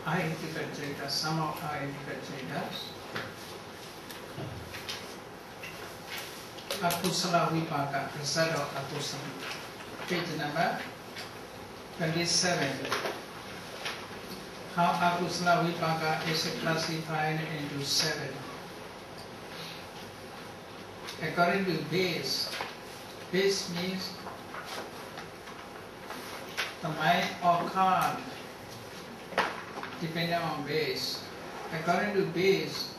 identical Jaitas, some of identical Jaitas. Akusala Vipaka, result of Akusala. Page number 27. How Akusala Vipaka is classified into 7. According to base means the mind or card, depending on base. According to base,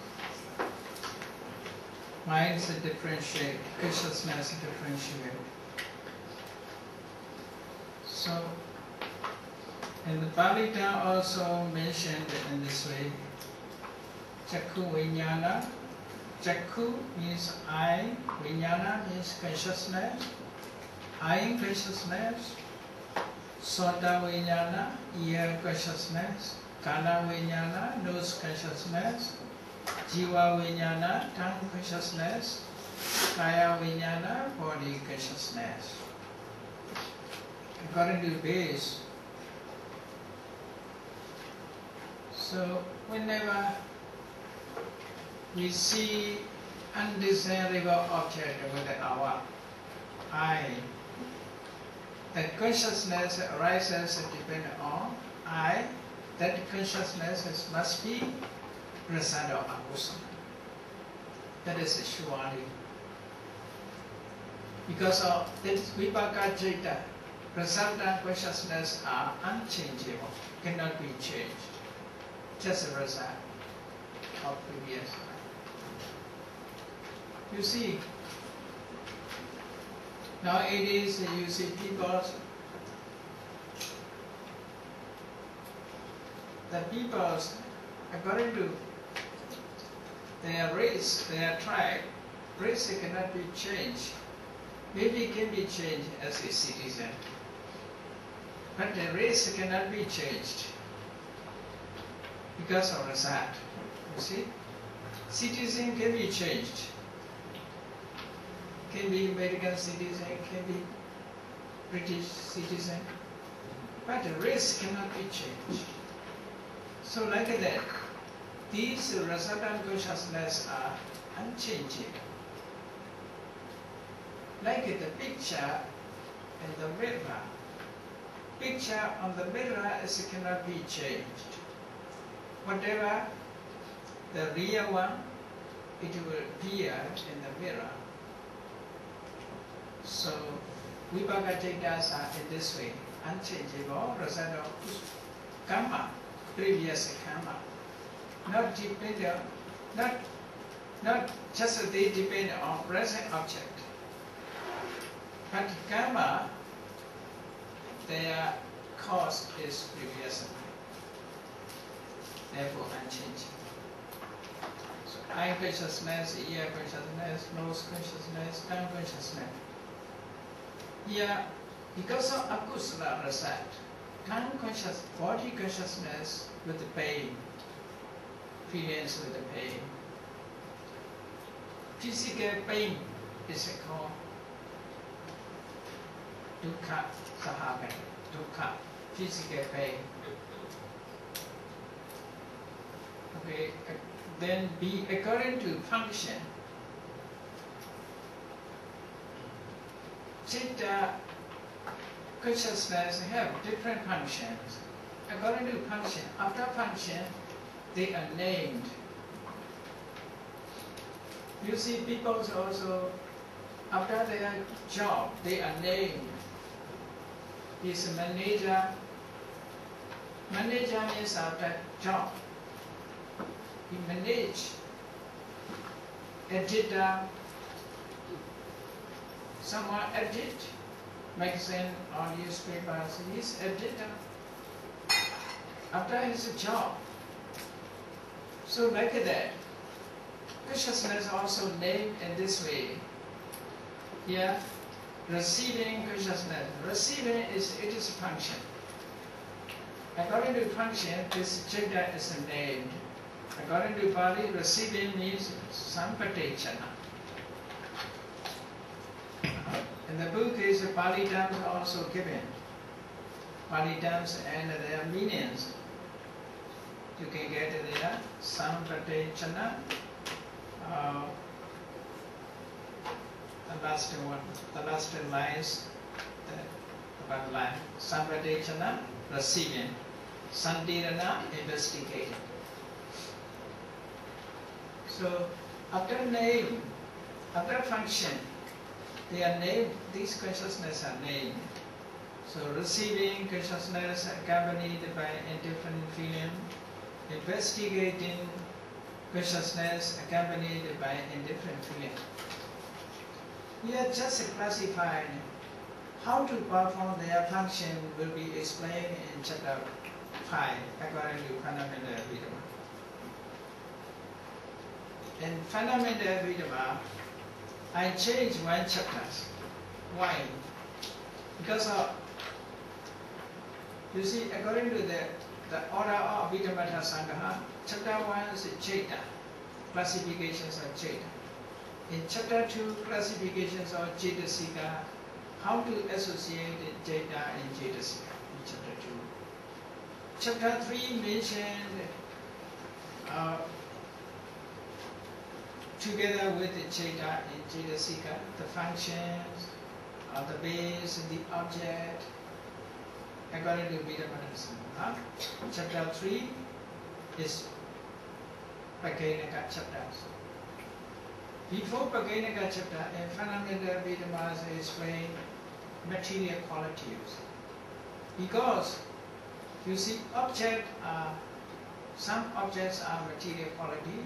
mind is a differentiate, consciousness is differentiate. So, and the Pali term also mentioned in this way. Chakku Vijnana. Chakku means eye, Vijnana means consciousness, eye consciousness, Sota Vijnana, ear consciousness, Kana Vijnana, nose consciousness, Jiva Vijnana, tongue consciousness, Kaya Vijnana, body consciousness. According to base. So whenever we see undesirable object with our eye, that consciousness arises depending on eye, that consciousness must be result of akusala. That is surely. Because of this vipaka jeta, result and consciousness are unchangeable, cannot be changed. Just a result of previous life. You see, nowadays you see people, according to their race, their tribe, race cannot be changed. Maybe it can be changed as a citizen, but the race cannot be changed because of result. You see, citizen can be changed. Can be American citizen, can be British citizen, but the race cannot be changed. So like that, these resultant consciousness are unchanging. Like the picture in the mirror. Picture on the mirror cannot be changed. Whatever the real one, it will appear in the mirror. So, vipaka jaitas are in this way, unchangeable, result of karma, previous karma. Not dependent, not just they depend on present object. But karma, their cause is previous, therefore unchanging. So, eye consciousness, ear consciousness, nose consciousness, tongue consciousness. Here, because of akusala result, tongue conscious, body consciousness with the pain, feelings with the pain. Physical pain is called dukkha sahabe, dukkha, physical pain. Okay, then be according to function. Chitta consciousness have different functions. According to function, after function, they are named. You see, people also, after their job, they are named. He's a manager. Manager means after job. He manage. Editor. Someone edit magazine or newspapers. He's editor. After his job. So like that, consciousness also named in this way. Here, receiving consciousness. Receiving it is a function. According to function, this jhana is named. According to Pali, receiving means sampatechana. In the book is Pali terms also given. Pali terms and their meanings. you can get it there. Sampradechana. The last one, the last lines, the one line. Sampradechana, receiving. Santirana, investigating. So after name, after function, they are named, these consciousness are named. So receiving consciousness accompanied by indifferent feeling, investigating consciousness accompanied by indifferent feeling. We are just classified how to perform their function will be explained in chapter 5, according to fundamental Abhidhamma. In fundamental Abhidhamma, I changed one chapter. Why? Because of, you see, according to the order of Abhidhamma Sangha, chapter 1 is Chaita, classifications of Chaita. In chapter 2, classifications of Cetasika, how to associate Chaita and Cetasika in chapter 2. Chapter 3 mentioned together with the Chaita and Cetasika, the functions, the base, the object, according to Abhidhamma. Chapter 3 is Paganaka chapters. Before Paganaka chapter, in fundamental Abhidhamma is explained material qualities. Because you see, some objects are material quality,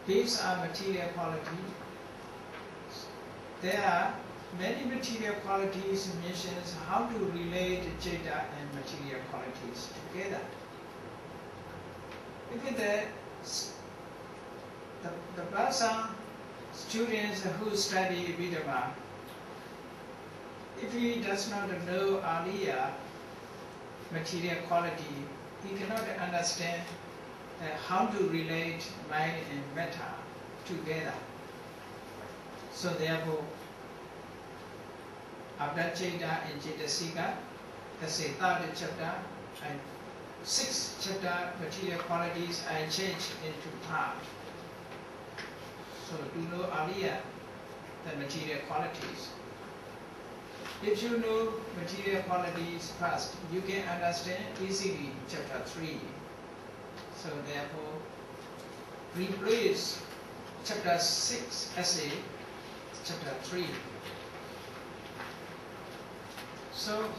these are material quality. There are many material qualities mentioned how to relate Chaita and material qualities together. Even the person, students who study Abhidhamma, if he does not know earlier material quality, he cannot understand how to relate mind and matter together. So therefore, after Chaita and Cetasika, that's a third chapter, and 6th chapter material qualities I changed into part. So to know earlier the material qualities. If you know material qualities first, you can understand easily chapter 3. So therefore, replace chapter 6 as a chapter 3. So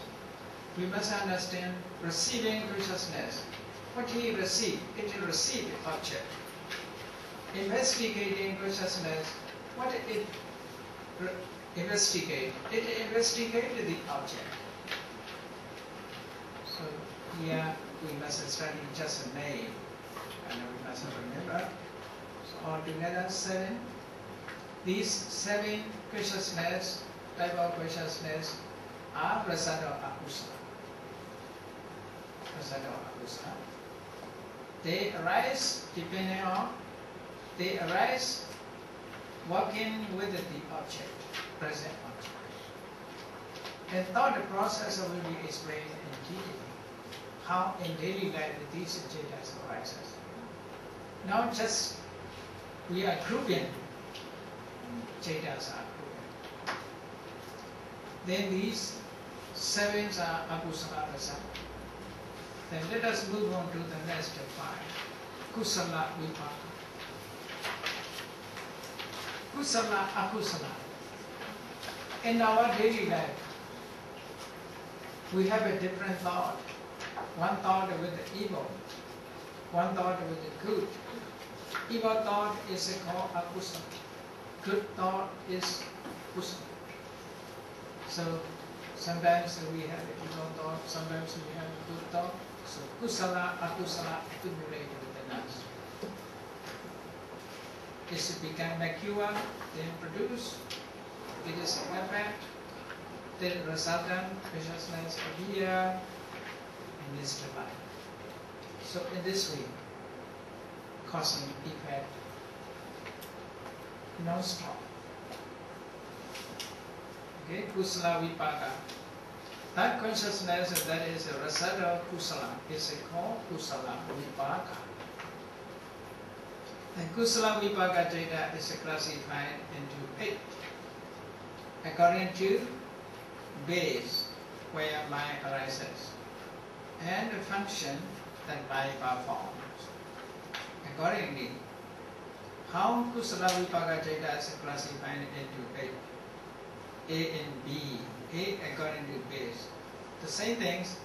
we must understand receiving consciousness. What he received, it received object. Investigating consciousness, what it investigate? It investigated the object. So here we must study just a name, and we must remember. So altogether 7. These 7 consciousness, type of consciousness, are rasada akusala. Rasada akusala. They arise depending on, they arise working with the object, present object. And thought the process will be explained in detail, how in daily life these Jaitas arises. Now just we are grouping, Jaitas are grouping. Then these 7 are akusala rasa. Then let us move on to the next 5. Kusala vipaka. Kusala akusala. In our daily life, we have a different thought. One thought with the evil, one thought with the good. Evil thought is called akusala. Good thought is kusala. So sometimes we have an evil thought, sometimes we have a good thought. So kusala, akusala accumulate within us. It's become mature, then produce. It is an effect, then resultant consciousness appear in this life. So in this way, causing effect non-stop. Okay, kusala vipaka. That consciousness that is a result of kusala is called kusala vipaka. And kusala vipaka data is classified into 8 according to base where mind arises and the function that mind performs. Accordingly, how kusala vipaka data is classified into 8? A and B. A according to base. The same things,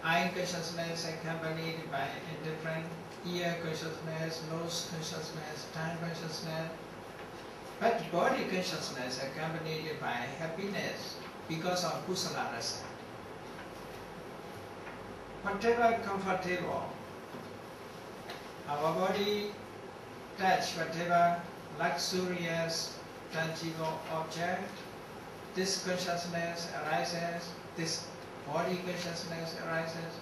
eye consciousness accompanied by indifferent, ear consciousness, nose consciousness, tongue consciousness, but body consciousness accompanied by happiness because of kusala rasa. Whatever comfortable, our body touch whatever luxurious, tangible object, this consciousness arises, this body consciousness arises.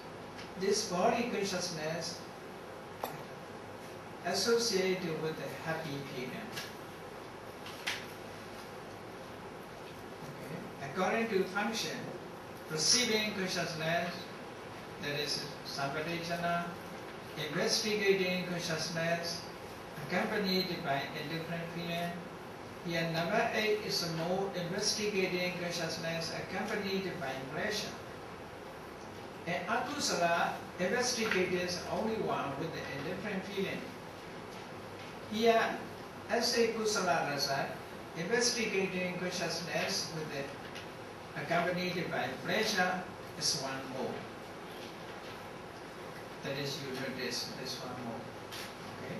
This body consciousness associated with the happy feeling. Okay. According to function, receiving consciousness, that is sampadejana, investigating consciousness, accompanied by indifferent feeling. Here number 8 is a more investigating consciousness accompanied by pleasure. And akusala investigates only one with the indifferent feeling. Here, as a kusala rasa, investigating consciousness with the accompanied by pleasure is one more. That is, you notice this one more. Okay.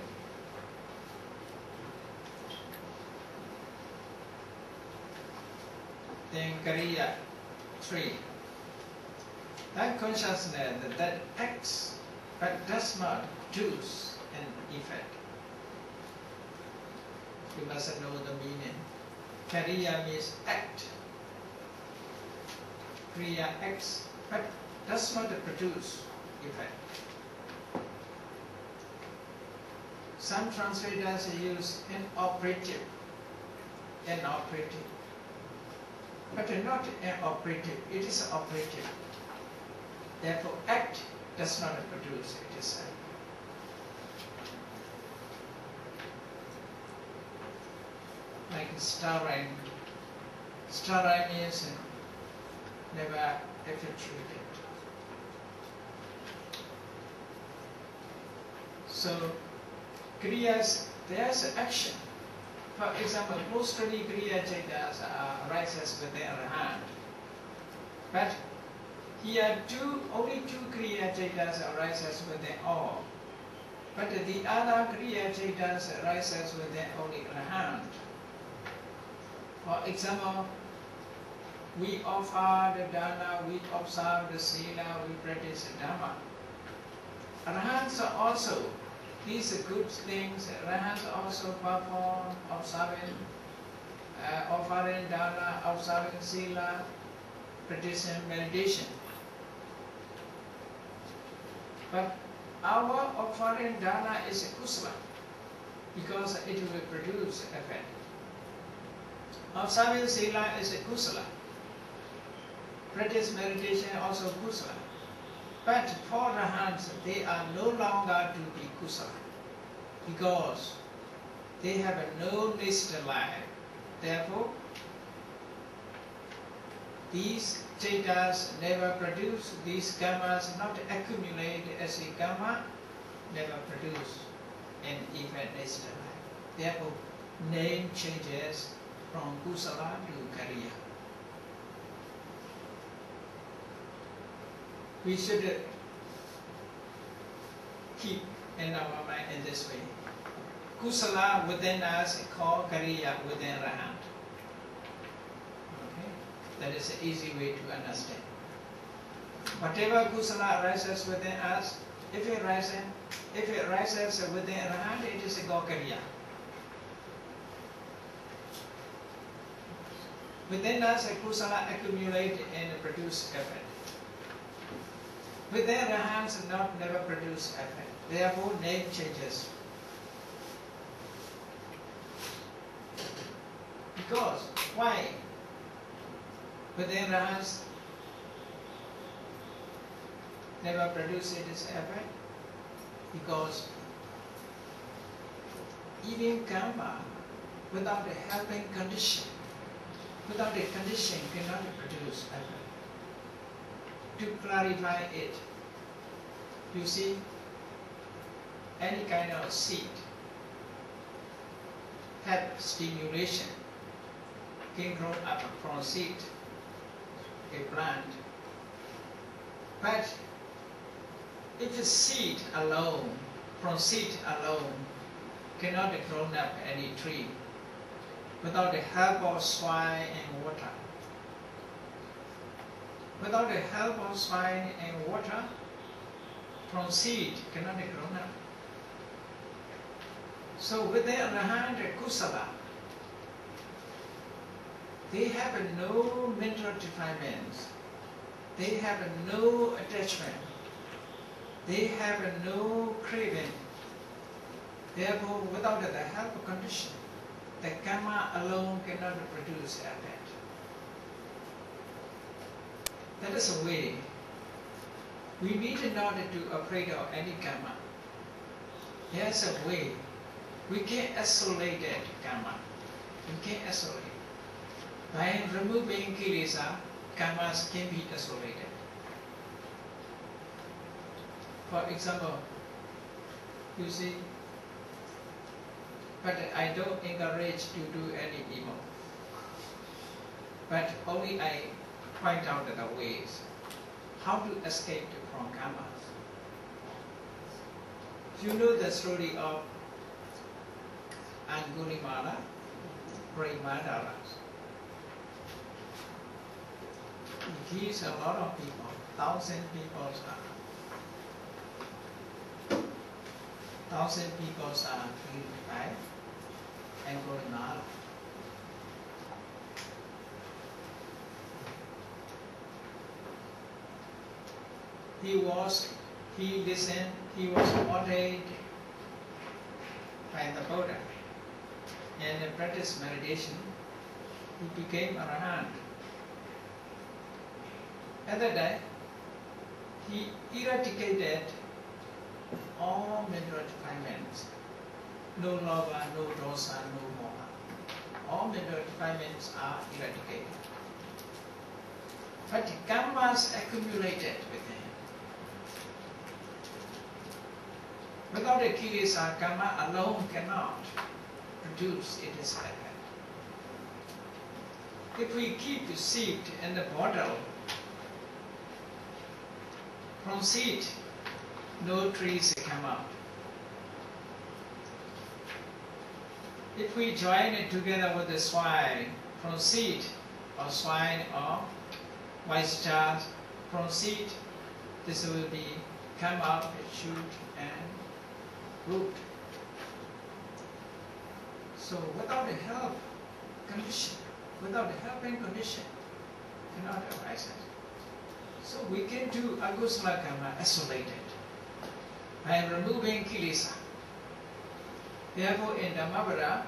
Then Kariya 3. That consciousness that acts but does not produce an effect. You must know the meaning. Kariya means act. Kriya acts but does not produce effect. Some translators use inoperative. But not operative, it is operative. Therefore, act does not produce it is act. Like stirring. Stirring is never effectuated. So, kriyas, there's action. For example, mostly kriya jaitas arises with their hand. But here only two kriya jaitas arises with their arm. But the other kriya jaitas arises with their only hand. For example, we offer the dana, we observe the sila, we practice the Dhamma. Arahants are also these good things. Arahants also perform observing, offering dana, observing sila, practicing meditation. But our offering dana is a kusala because it will produce effect. Observing sila is a kusala. Practice meditation also kusala. But for arahants, they are no longer to be kusala because they have no next life. Therefore, these jaitas never produce, these karmas not accumulate as a karma, never produce an effect next life. Therefore, name changes from kusala to kariya. We should keep in our mind in this way. Kusala within us is called kariya within arahant. Okay? That is an easy way to understand. Whatever kusala arises within us, if it rises within arahant, it is called kariya. Within us, kusala accumulate and produce effect. Within arahants, never produce effect. Therefore, name changes. Because why? Within arahants, never produce its effect, because even karma without a helping condition, without a condition cannot produce effect. To clarify it, you see, any kind of seed have stimulation, can grow up from seed, a plant. But if the seed alone, from seed alone, cannot grow up any tree without the help of soil and water. Without the help of soil and water, from seed cannot grow up. So with the Arahant Kusala, they have no mental defilements, they have no attachment, they have no craving. Therefore, without the help of condition, the karma alone cannot produce effect. That is a way. We need not to afraid of any karma. There's a way. We can't isolate that karma. We can't isolate. By removing kilesa, karmas can be isolated. For example, you see, but I don't encourage to do any evil. But only I point out the ways how to escape from karma. You know the story of Angulimala, great Mandala. He kills a lot of people, 1,000 people are killed by Angulimala. He was ordained by the Buddha and practiced meditation. He became Arahant. At that time, he eradicated all mental defilements. No lava, no dosa, no moha. All mental defilements are eradicated. But karmas accumulated with him. Without a kilesa, karma alone cannot produce its effect. If we keep the seed in the bottle, from seed, no trees come out. If we join it together with the swine, from seed or swine or vice versa, from seed, this will be come out with shoot and root. So without the help condition, without the helping condition, cannot arise. So we can do agusala karma isolated by removing kilesa. Therefore in Dhammavada,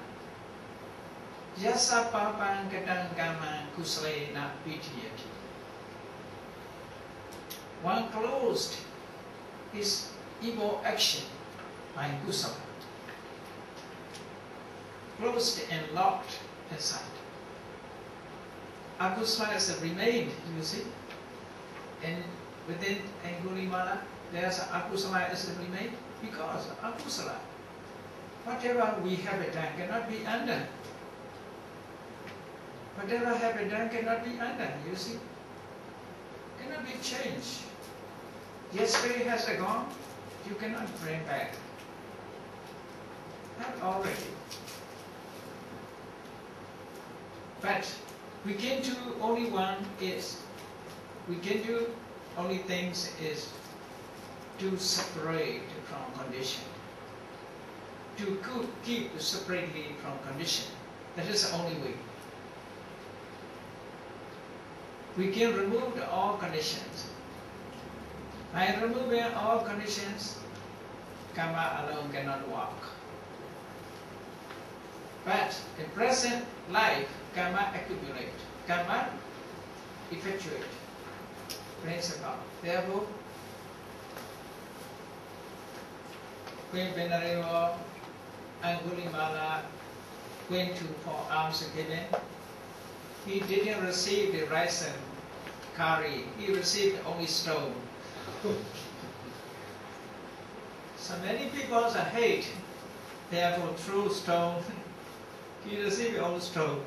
yasa papang katang karma kusalena pitiyati. One closed his evil action by kusala. Closed and locked inside. Akusala has remained, you see. And within Angulimala, there's akusala as remained because akusala, whatever we have done cannot be undone. Whatever have done cannot be undone, you see. Cannot be changed. Yesterday has gone, you cannot bring back. Not already. But we can do only one is, we can do only things is to separate from condition. To keep separately from condition. That is the only way. We can remove all conditions. By removing all conditions, karma alone cannot work. But in present life, karma accumulate. Karma effectuate. Brings about. Therefore, Queen Venerable Angulimala went to for alms giving. He didn't receive the rice and curry. He received only stone. So many people hate, therefore threw stone. He received only stone.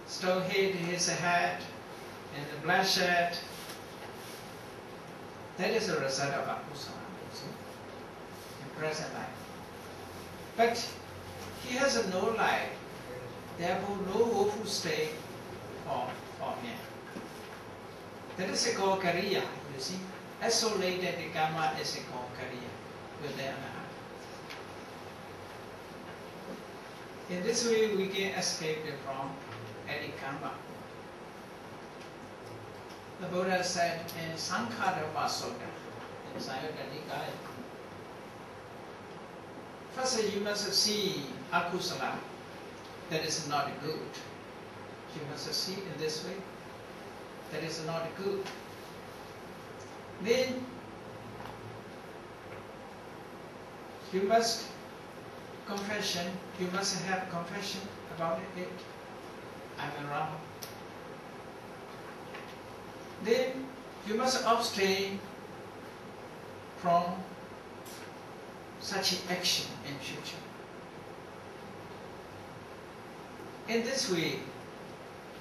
Stone hit his head and the bloodshed. That is the result of akusala, in present life. But he has no life, therefore no woeful state for him. That is called kariya, you see. Isolated karma is called kariya with the anahata. In this way we can escape from any karma. The Buddha said in Sankhārdapa Sutta, in Sayutta Nikaya, first you must see akusala, that is not good. You must see in this way, that is not good. Then you must you must have confession about it. I'm wrong. Then you must abstain from such action in future. In this way,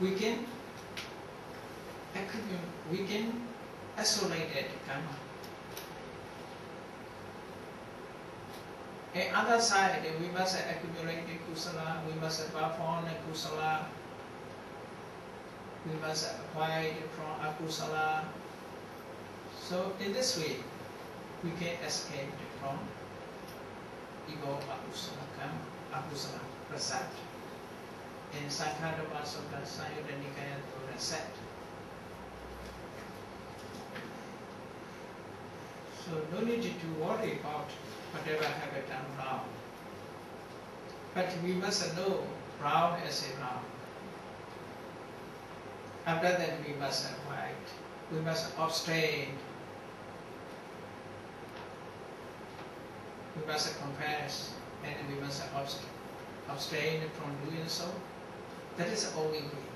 we can isolate karma. On the other side, we must accumulate the kusala, we must perform the kusala, we must avoid from akusala. So in this way, we can escape from evil akusala karma, akusala prasad. In Sankhārdapa Sutta, Sayutta Nikaya, the Buddha said. So no need to worry about whatever have we done wrong. But we must know wrong as a wrong. After that we must avoid, we must abstain, we must confess, and we must abstain from doing so. That is the only way.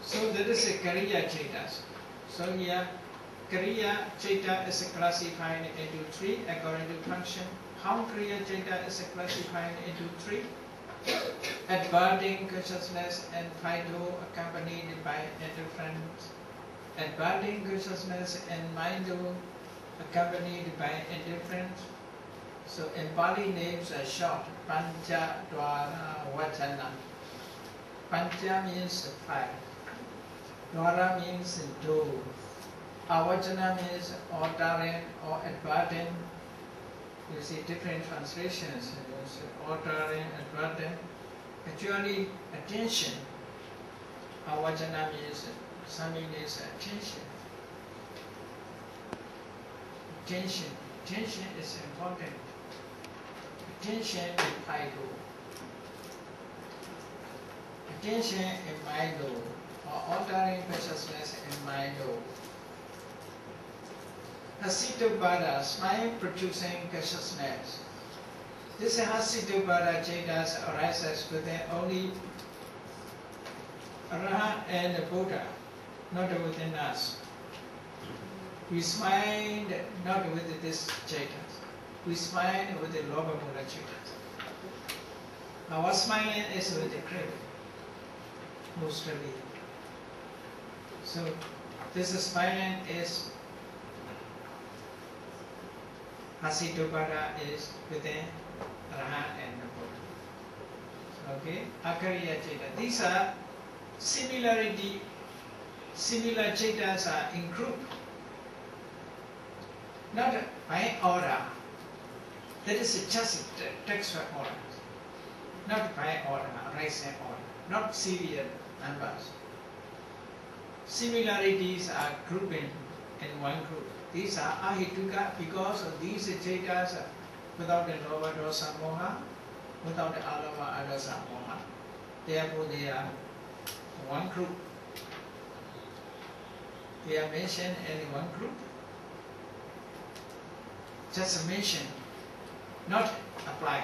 So that is a Kariya Cetas. So here, Kariya Ceta is classified into three according to function. How Kariya Ceta is classified into three? Adverting consciousness and Fido accompanied by indifference. Adverting consciousness and Mindo accompanied by indifference. So in Pali names are short. Pancha Dwara Vajana. Pancha means five. Dwara means door. Avajana means ordering or adverting. You see different translations. Ordering, adverting. Actually, attention. Avajana means, something means attention. Attention is important. Attention in Fido. Attention in Mindo, or ordering consciousness in Mindo. Hasitobhara, smile producing consciousness. This Hasitobhara Cetas arises within only Arahant and the Buddha, not within us. We smile not with this Cetas. We smile with the Lobhamula Cetas. Our smiling is with the craving, mostly. So this smiling is Hasitobhara is within Arahant and the Buddha. Okay, Akariya Ceta. These are similar Cetas are in group, not by order. That is just textual order, not by order, rising order, not serial numbers. Similarities are grouping in one group. These are ahituka because of these Cetas without the lobha dosa moha, without the alava adasa moha. Therefore they are one group. They are mentioned in one group. just mention, not apply.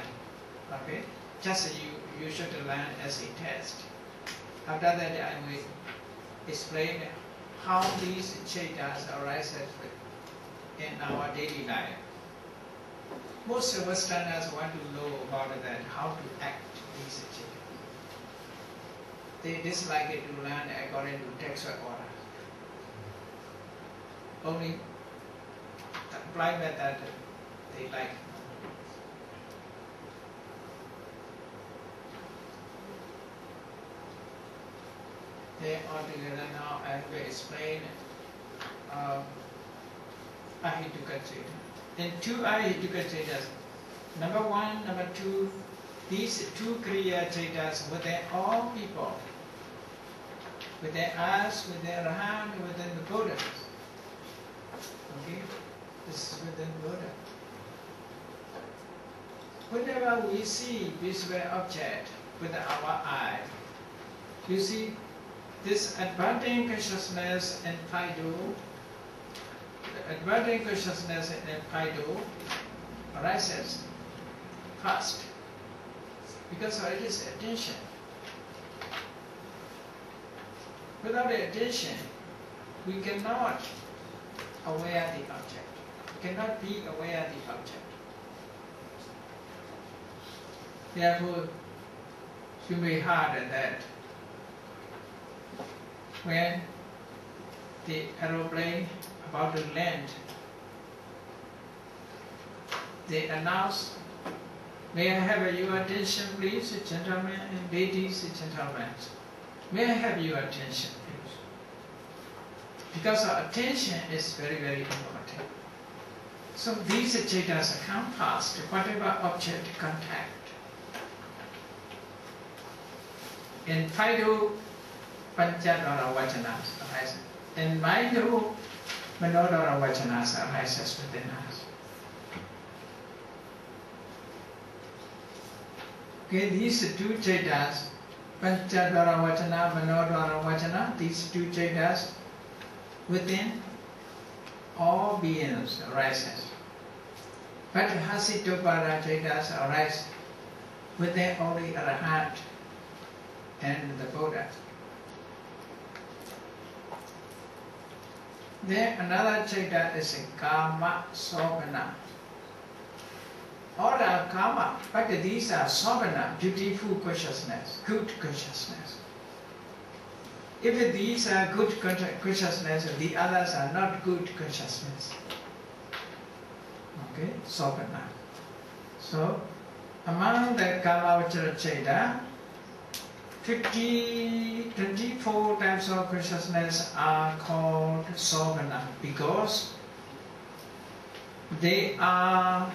Okay? Just you should learn as a test. After that, I will explain how these chetas arise in our daily life. Most Westerners want to know about that, how to act these chetas. They dislike it to learn according to text or order. Only apply method they like. They altogether now I will explain Abhidhamma. In two Abhidhamma chetas, number one, number two, these two Kriya chetas within all people, within us, within Rahan, within the Buddha. Okay? This is within Buddha. Whenever we see visual object with our eye, you see this advancing consciousness and Paido, the advancing consciousness and Paido arises first because it is attention. Without the attention, we cannot aware the object. We cannot be aware of the object. Therefore, you may heard that when the aeroplane about to land, they announce, "May I have your attention, please, gentlemen and ladies and gentlemen. May I have your attention, please?" Because our attention is very, very important. So these chetas come past whatever object contact. In Paido, Panchadara Vachanas arises. In Maido, Manodara Vachanas arises within us. Okay, these two chetas, Panchadara Vachana, Manodara Vachana, these two chetas within all beings arises. But Hasitopada chetas arise within only Arahant and the Buddha. Then another cheta is a Kama Sobhana. All are Kama, but these are Sobhana, beautiful consciousness, good consciousness. If these are good consciousness, the others are not good consciousness. Okay, Sobhana. So, among the Kama Vachara cheta, 24 types of consciousness are called Sobhana because they are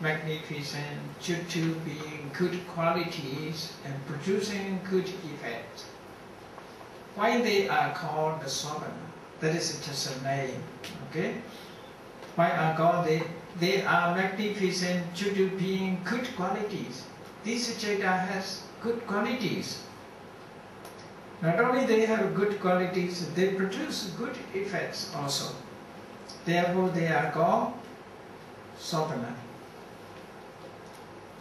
magnificent due to being good qualities and producing good effects. Why they are called the Sobhana? That is just a name. Okay? Why are called they are magnificent due to being good qualities. This cheta has good qualities. Not only they have good qualities, they produce good effects also. Therefore they are called Sobhana.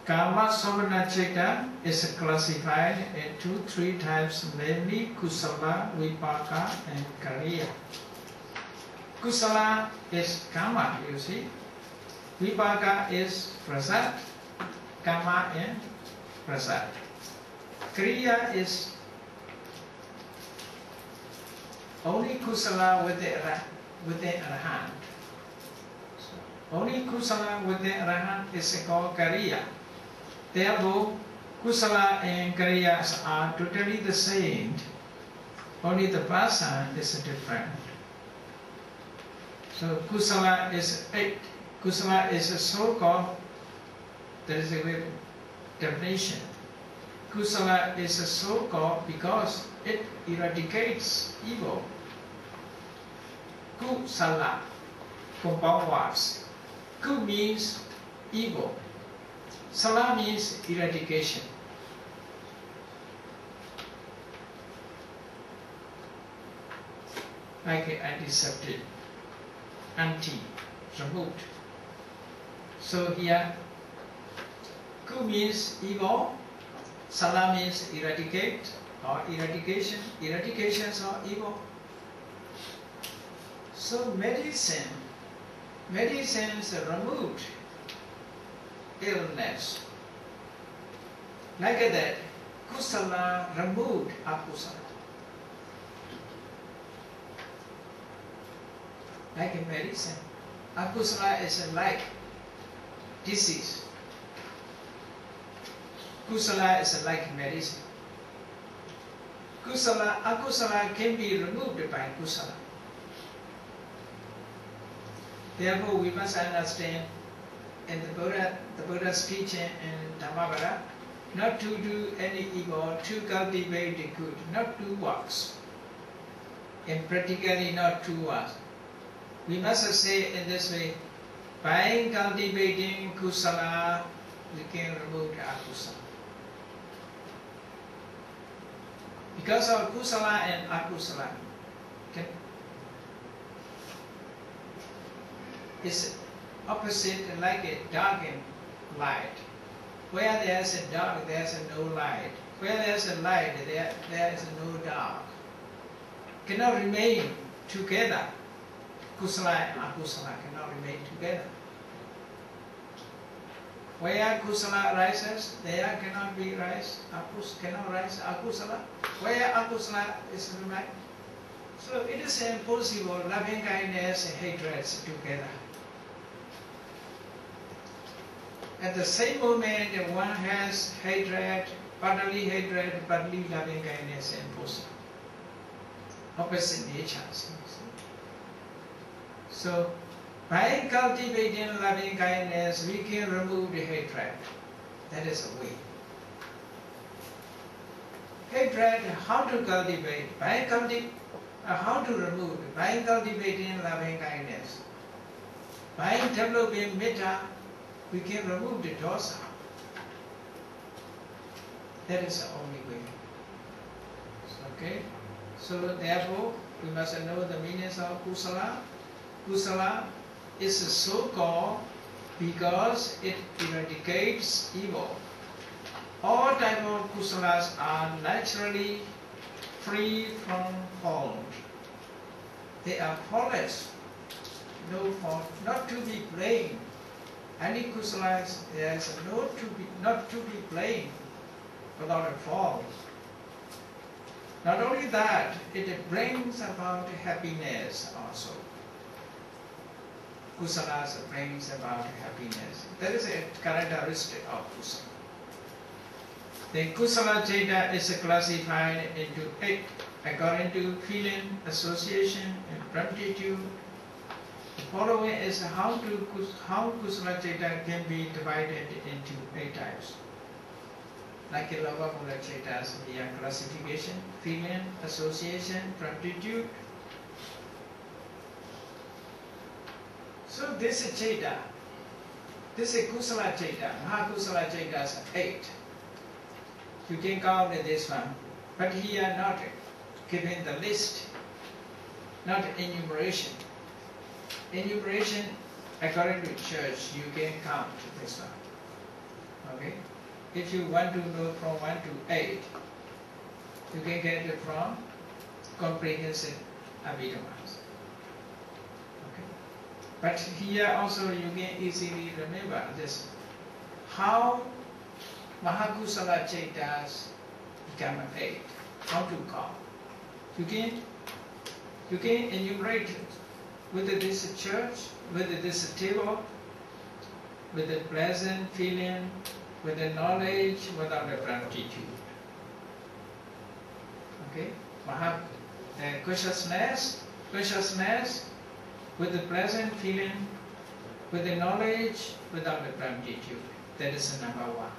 Kama Sobhana cheta is classified into 3 types, namely Kusala, Vipaka and Kariya. Kusala is Kama, you see. Vipaka is Prasad, Kama and Prasad. Kriya is only Kusala with the Arahant. Only Kusala with the Arahant is called Kariya. Therefore, Kusala and Kariyas are totally the same. Only the person is different. So Kusala is 8. Kusala is a so-called, there is a good definition. Kusala is so-called because it eradicates evil. Kusala, compound words. Ku means evil. Sala means eradication. Like antiseptic, anti, removed. So here, ku means evil, sala means eradicate or eradication, eradications or evil. So medicines removed illness. Like that, kusala removed akusala. Like a medicine. Akusala is like disease. Kusala is like medicine. Akusala can be removed by kusala. Therefore, we must understand in the Buddha's teaching in Dhammavada, not to do any evil, to cultivate the good, not do works. And practically not do works. We must say in this way, by cultivating kusala, we can remove the akusala. Because of kusala and akusala, it's opposite like a dark and light. Where there is a dark, there is no light. Where there is a light, there is no dark. Cannot remain together. Kusala and akusala cannot remain together. Where kusala rises, there cannot be rise. Cannot rise akusala. Where akusala is remain. So it is impossible loving kindness and hatred together. At the same moment, one has hatred, partly loving kindness, and impossible. Opposite natures. So, by cultivating loving kindness, we can remove the hatred. That is a way. Hatred, how to cultivate? How to remove it? By cultivating loving kindness. By developing metta, we can remove the dosa. That is the only way. Okay? So therefore, we must know the meanings of kusala. Kusala is so called because it eradicates evil. All types of kusalas are naturally free from fault. They are faultless, no fault, not to be blamed. Any kusalas, there is not to be blamed without a fault. Not only that, it brings about happiness also. Kusalas brings about happiness. That is a characteristic of kusala. The kusala citta is classified into 8 according to feeling, association, and promptitude. The following is how kusala citta can be divided into 8 types. Like a lava mula cittas, we have classification, feeling, association, promptitude. So this is citta. This is kusala citta. Mahakusala cittas are 8. You can count this one, but here not given the list, not enumeration. Enumeration, according to church, you can count this one. Okay? If you want to know from 1 to 8, you can get it from comprehensive Abhidhamma. Okay? But here also you can easily remember this. How Mahakusala cittas become 8. How to count? You can enumerate it with this church, with this table, with the pleasant feeling, with the knowledge, without the promptitude. Okay? Consciousness, with the pleasant feeling, with the knowledge, without the promptitude. That is number 1.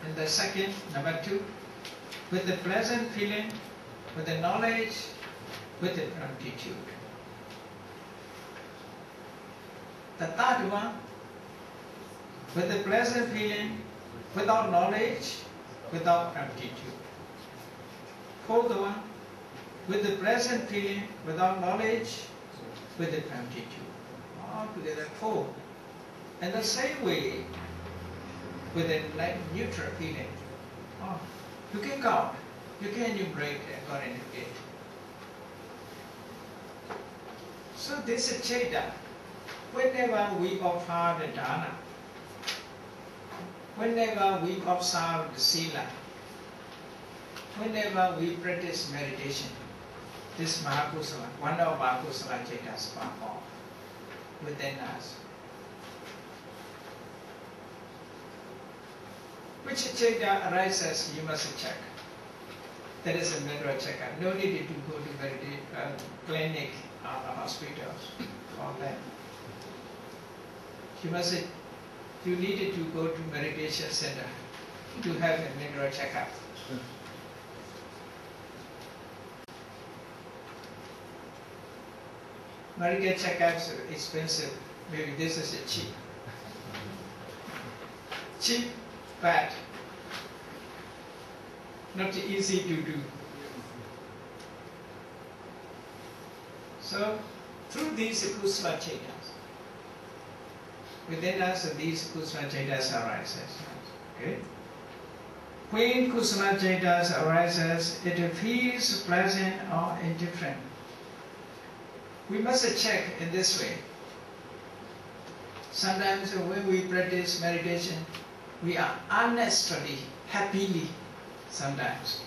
And the second, number 2, with the pleasant feeling, with the knowledge, with the promptitude. The third one, with the pleasant feeling, without knowledge, without promptitude. Fourth one, with the pleasant feeling, without knowledge, with the amplitude. All together 4. And the same way with a like neutral feeling. You can count, you can enumerate according to it. So this is Chaita. Whenever we offer the dana, whenever we observe the sila, whenever we practice meditation, this Mahakusala, one of Mahakusala Chaitas are off within us. Which Chaita arises, you must check. That is a matter of checkup. No need to go to clinic or hospitals for that. You needed to go to meditation center to have a mineral checkup. Medical checkups are expensive. Maybe this is a cheap. Cheap, but not easy to do. So, through these kusala chaitas, within us these kusala chaitas arises. Okay? When kusala chaitas arises, it feels pleasant or indifferent. We must check in this way. Sometimes when we practice meditation, we are honestly, happily, sometimes.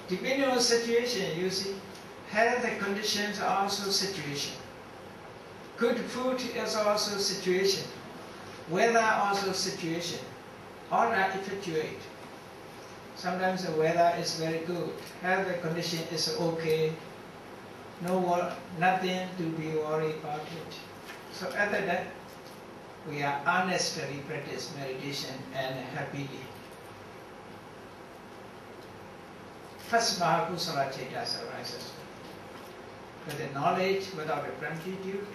Depending on the situation, you see, health conditions are also situation. Good food is also situation. Weather also situation. All are effectuate. Sometimes the weather is very good. Health condition is okay. Nothing to be worried about it. So after that, we are honestly practice meditation and happily. First Mahakusala Chaitas arises with the knowledge, without a promptitude.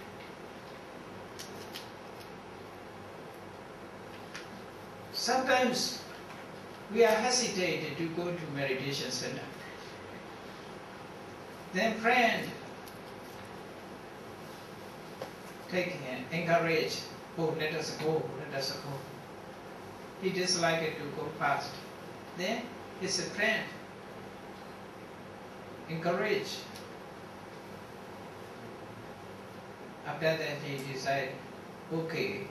Sometimes we are hesitated to go to meditation center. Then friend take and encourage, let us go, let us go. He disliked to go fast. Then his friend encourage. After that he decided, okay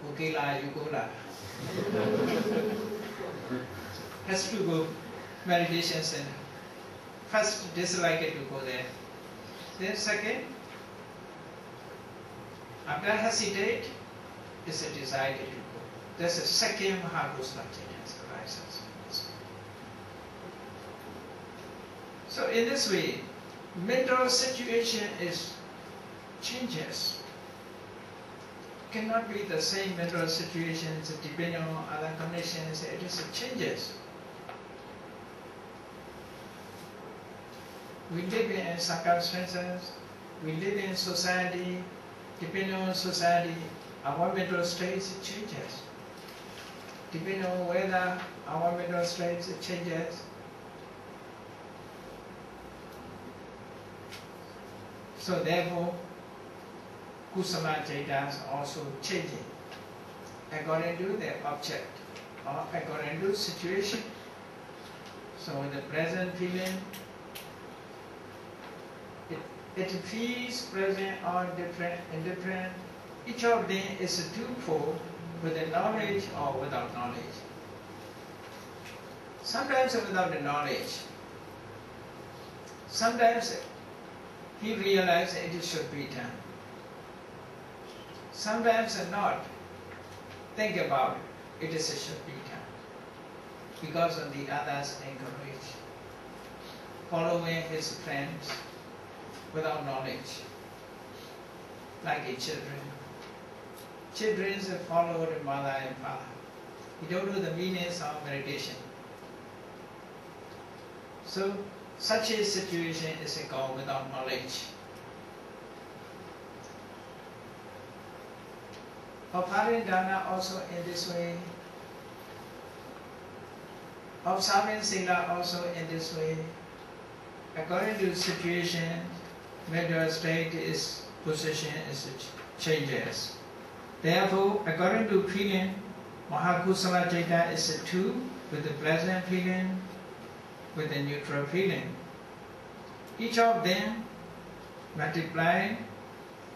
la, you go la. Has to go meditation center. First disliked to go there. Then second, after hesitate, is decided to go. That's the second Mahakusala Chaitas arises. So in this way, mental situation changes. Cannot be the same mental situations depending on other conditions. It changes. We live in circumstances. We live in society. Depending on society, our mental state changes. Depending on whether our mental state changes. So therefore, Kusala Chaitas also changing according to the object or according to situation. So in the present feeling, it feels present or indifferent. Each of them is a twofold, with the knowledge or without knowledge. Sometimes without the knowledge. Sometimes he realizes it should be done. Sometimes not. Think about it should be done. Because of the others encourage. Following his friends without knowledge. Like children. Children follow their mother and father. You don't know the meanings of meditation. So such a situation is called without knowledge. Offering dana also in this way. Observing sila also in this way. According to the situation, mental state, its position is changes. Therefore, according to feeling, Mahakusala Chaita is a 2 with a pleasant feeling, with a neutral feeling. Each of them multiplied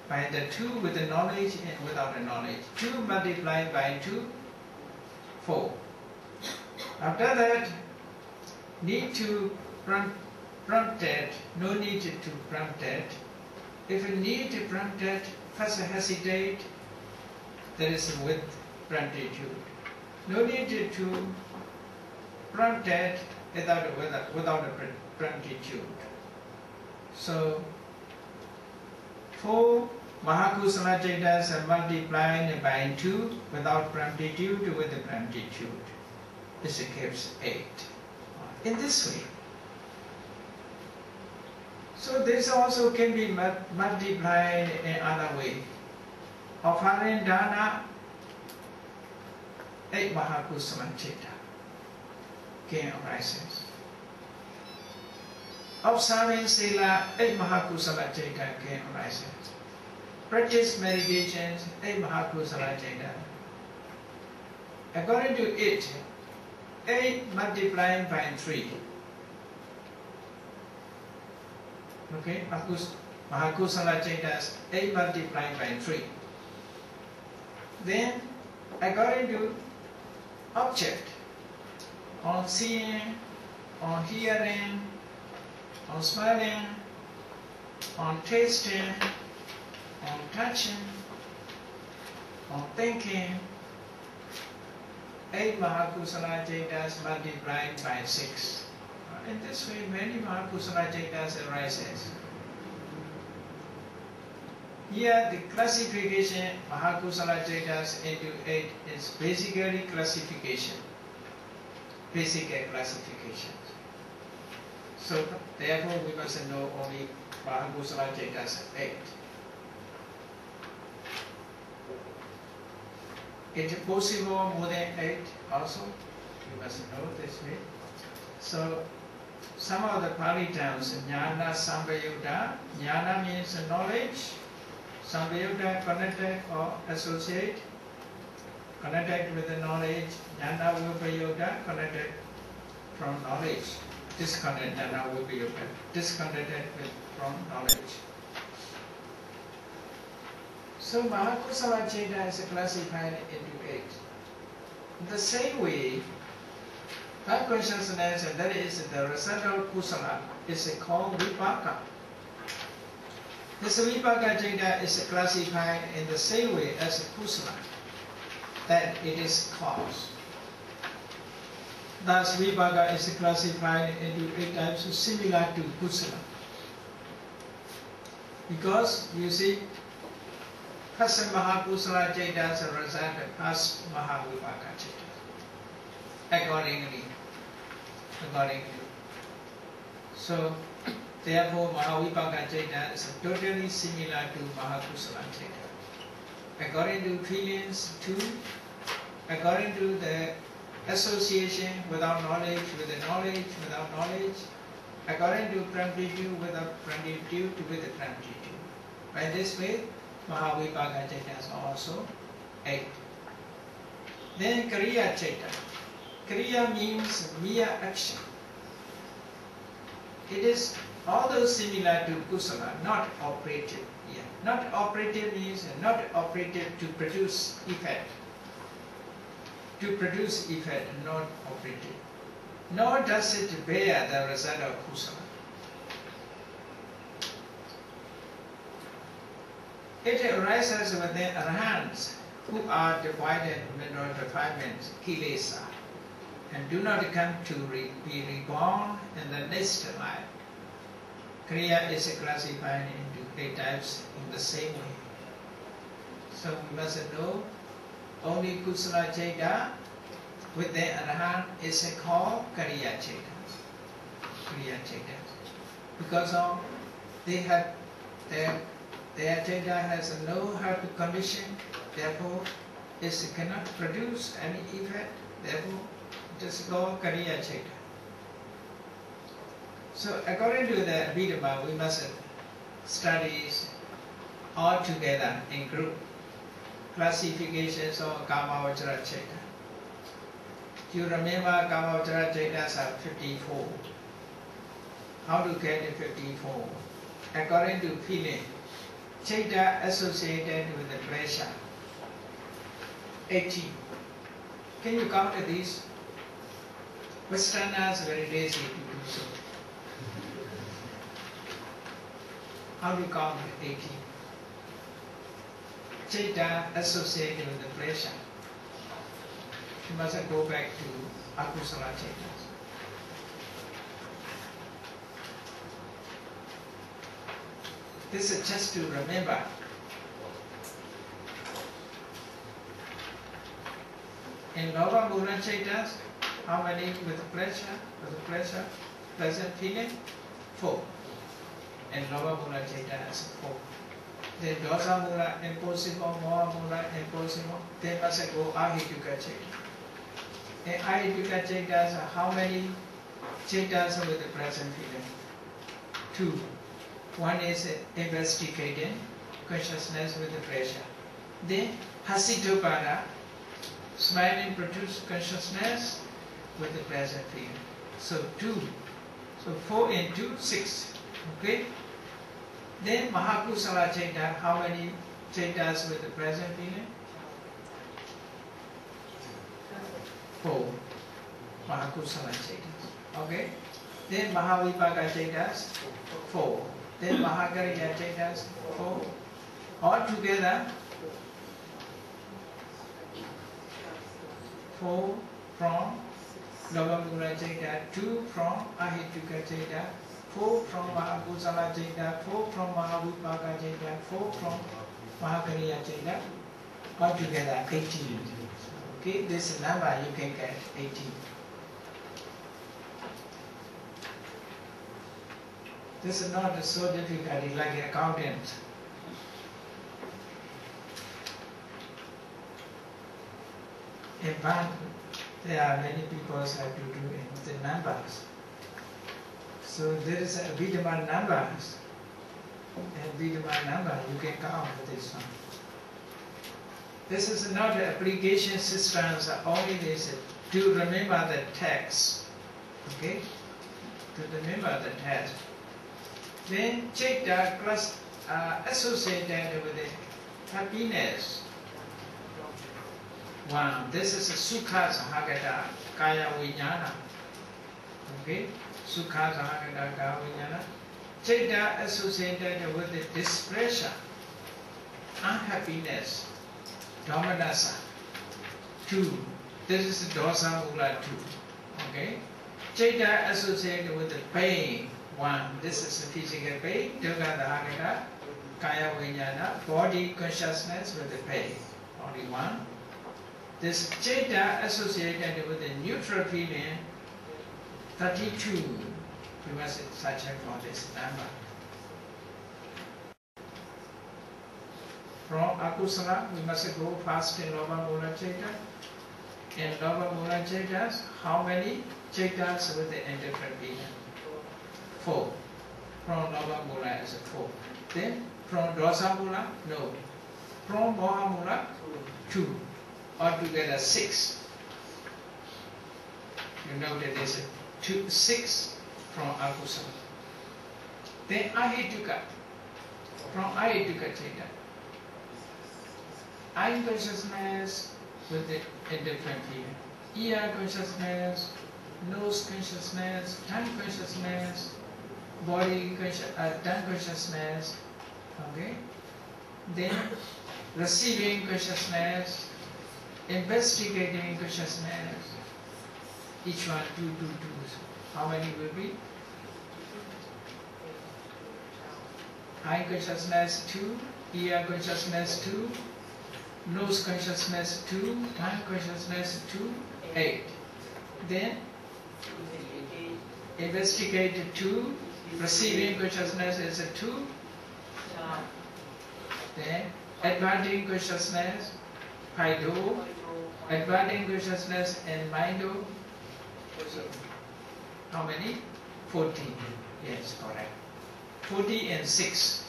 by the 2 with the knowledge and without the knowledge. 2 multiplied by 2, 4. After that, need to prompt it, no need to prompt it. If you need to prompt it, first hesitate, that is with promptitude. No need to prompt it without a promptitude. So, 4 Mahakusala Chaitas are multiplied by 2 without promptitude with the promptitude. This gives 8. In this way. So this also can be multiplied in another way. Offering dana, 8 Mahakusala Chaita can arises. Observing Sila, 8 Mahakusala Chaita can arises. Practice meditations, 8 Mahakusala Chaita. According to it, 8 multiplied by 3. Okay, Mahakusala Chaitas, 8 multiplied by 3. Then, according to object, on seeing, on hearing, on smelling, on tasting, on touching, on thinking, 8 Mahakusala Chaitas multiplied by 6. In this way, many Mahakusala Chaitas arises. Here, the classification Mahakusala Chaitas into 8 is basically classification. Basic classification. So, therefore, we must know only Mahakusala Chaitas 8. It is possible more than 8 also. You must know this way. So, some of the Pali terms, Jnana Sambayuddha, Jnana means knowledge, Sambayuddha connected or associate, connected with the knowledge, Jnana Vipayuddha connected from knowledge, disconnected, Jnana Vipayuddha, disconnected from knowledge. So Mahakusala Chaita is classified into 8. In the same way, that consciousness, and that is the result of kusala, is called vipaka. This vipaka Chaita is classified in the same way as kusala, that it is cause. Thus, vipaka is classified into 8 types similar to kusala. Because, you see, first Mahakusala Chaita is a result of past Mahavipaka Chaita. Accordingly. So, therefore, Mahavipaka Chaita is totally similar to Mahakusala Chaita. According to feelings, 2. According to the association without knowledge, with the knowledge, without knowledge. According to promptitude, without promptitude, with the promptitude. By this way, Mahavipaka Chaita is also 8. Then Kriya Chaita. Kriya means mere action. It is although similar to kusala, not operative. Yeah. Not operative means not operative to produce effect. To produce effect, not operative. Nor does it bear the result of kusala. It arises within arahants who are divided mineral defilements, kilesa, and do not come to be reborn in the next life. Kriya is classified into 8 types in the same way. So we must know only kusala chaita with the arahant is called Kriya chaita. Kriya chaita. Because of they have their chaita has no health condition, therefore it cannot produce any effect, therefore it is called Kriya chaita. So according to the Abhidhamma, we must studies all together in group. Classifications of Kama Vajra Chaita. You remember Kama Vajra Chaitas are 54. How to get the 54? According to feeling, Chaita associated with the pressure. 80. Can you count these? Westerners very lazy to do so. How do you count 80? Chaita associated with the pressure. You must go back to Akusala Chaitas. This is just to remember. In Lower Mula Chaitas, how many with pressure? Pleasant feeling? 4. In Lower Mula Chaitas, 4. Then Dosa Mula, impossible, Moha Mula, impossible. They must go Ahituka Chaita. In Ahituka Chaitas, how many Chaitas with the present feeling? 2. One is investigating consciousness with the pressure. Then Hasitopada, smiling produce consciousness with the present feeling. So 2. So 4 and 2, 6. Okay? Then Mahakusala Chaita, how many Chaitas with the present feeling? 4. Mahakusala Chaitas. Okay? Then Mahavipaka Chaitas, 4. Then Mahakariya Chaitas, 4. All together, 4 from Logamula Chaita, 2 from Ahituka Chaita, 4 from Mahakusala Chaita, 4 from Mahavipaka Chaita, 4 from Mahakariya Chaita, all together 18. Okay, this number you can get 18. This is not so difficult like an accountant. In bank, there are many people who have to do it, the numbers. So there is a Abhidhamma numbers. And Abhidhamma number, you can count this one. This is not the application systems, only this to remember the text. Okay? To remember the text. Then Chaita plus associated with the happiness. 1. This is a Sukha Sahagata Kaya Vijnana. Okay? Sukha Sahagata Kaya Vijnana. Chaita associated with the displeasure, unhappiness, Dhammadasa. 2. This is Dosa Mula 2. Okay? Chaita associated with the pain. 1. This is the physical pain. Dukkha Dahagata Kaya Vijnana. Body consciousness with the pain. Only 1. This Chaita associated with the neutral feeling, 32. We must search for this number. From Akusala, we must go fast in Lower Mula Chaita. In Lower Mula Chaitas, how many Chaitas with the indifferent feeling? 4. From Lower Mula is 4. Then from Dosa Mula, no. From Moha Mula, 2. Altogether 6. You know that there's 6 from Akusala. Then Ahituka. From Ahituka Chaita. Eye consciousness with the indifferent feeling. Ear consciousness, nose consciousness, tongue consciousness, body tongue consciousness. Okay? Then receiving consciousness, investigating consciousness. Each one 2, 2, 2. How many will be? Eye consciousness 2, ear consciousness 2, nose consciousness 2, tongue consciousness 2, 8. Then investigate 2, receiving consciousness is a 2. Then advancing consciousness, Paido, advancing consciousness and Mindo. So, how many? 40. Yes, correct. 40 and 6.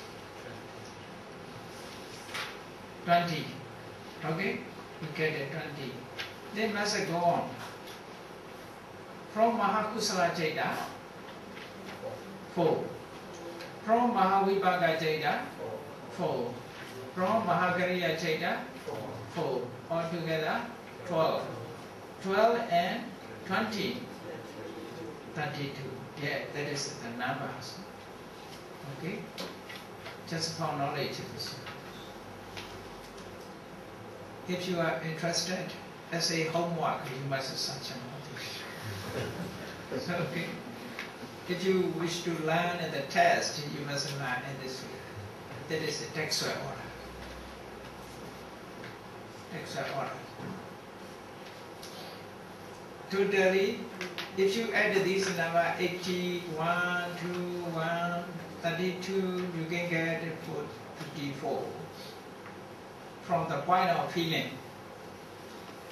20. Okay? You get it, 20. Then let's go on. From Mahakusala Chaita, 4. From Mahavibhaga Chaita, 4. From Mahakariya Chaita, 4. Altogether, 12. 12 and 20. 32. Yeah, that is the numbers. Okay? Just for knowledge of this. If you are interested, as a homework, you must search about this. Okay? If you wish to learn in the test, you must learn in this way. That is the textual order. Textual order. Totally, if you add these number 81, 2, 1, 32, you can get 54. From the point of feeling,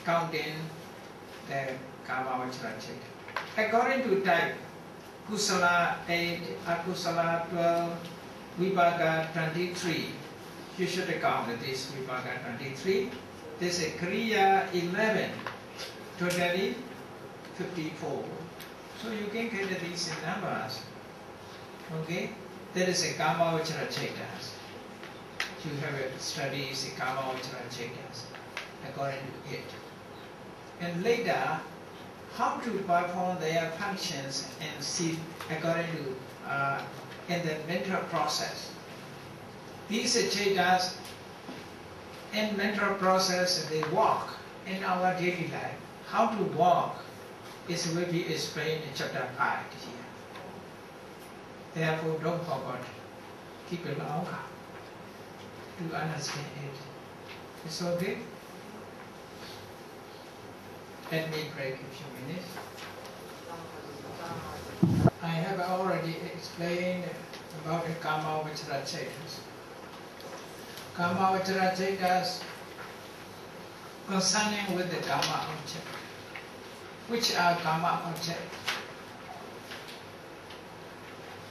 counting the karma vajra chaita. According to type, kusala 8, akusala 12, vibhaga 23. You should count this vibhaga 23. This is kriya 11. Totally 54. So you can get these numbers. Okay? That is a karma vajra chaitas. You have studies the karma vajra chaitas according to it. And later, how to perform their functions and see according to in the mental process. These chaitas in mental process they walk in our daily life. How to walk is will be explained in chapter 5 here. Therefore, don't forget. Keep it longer to understand it. It's okay? Let me break a few minutes. I have already explained about the karma vajra chaitas. Karma vajra chaitas concerning with the karma object. Which are karma object?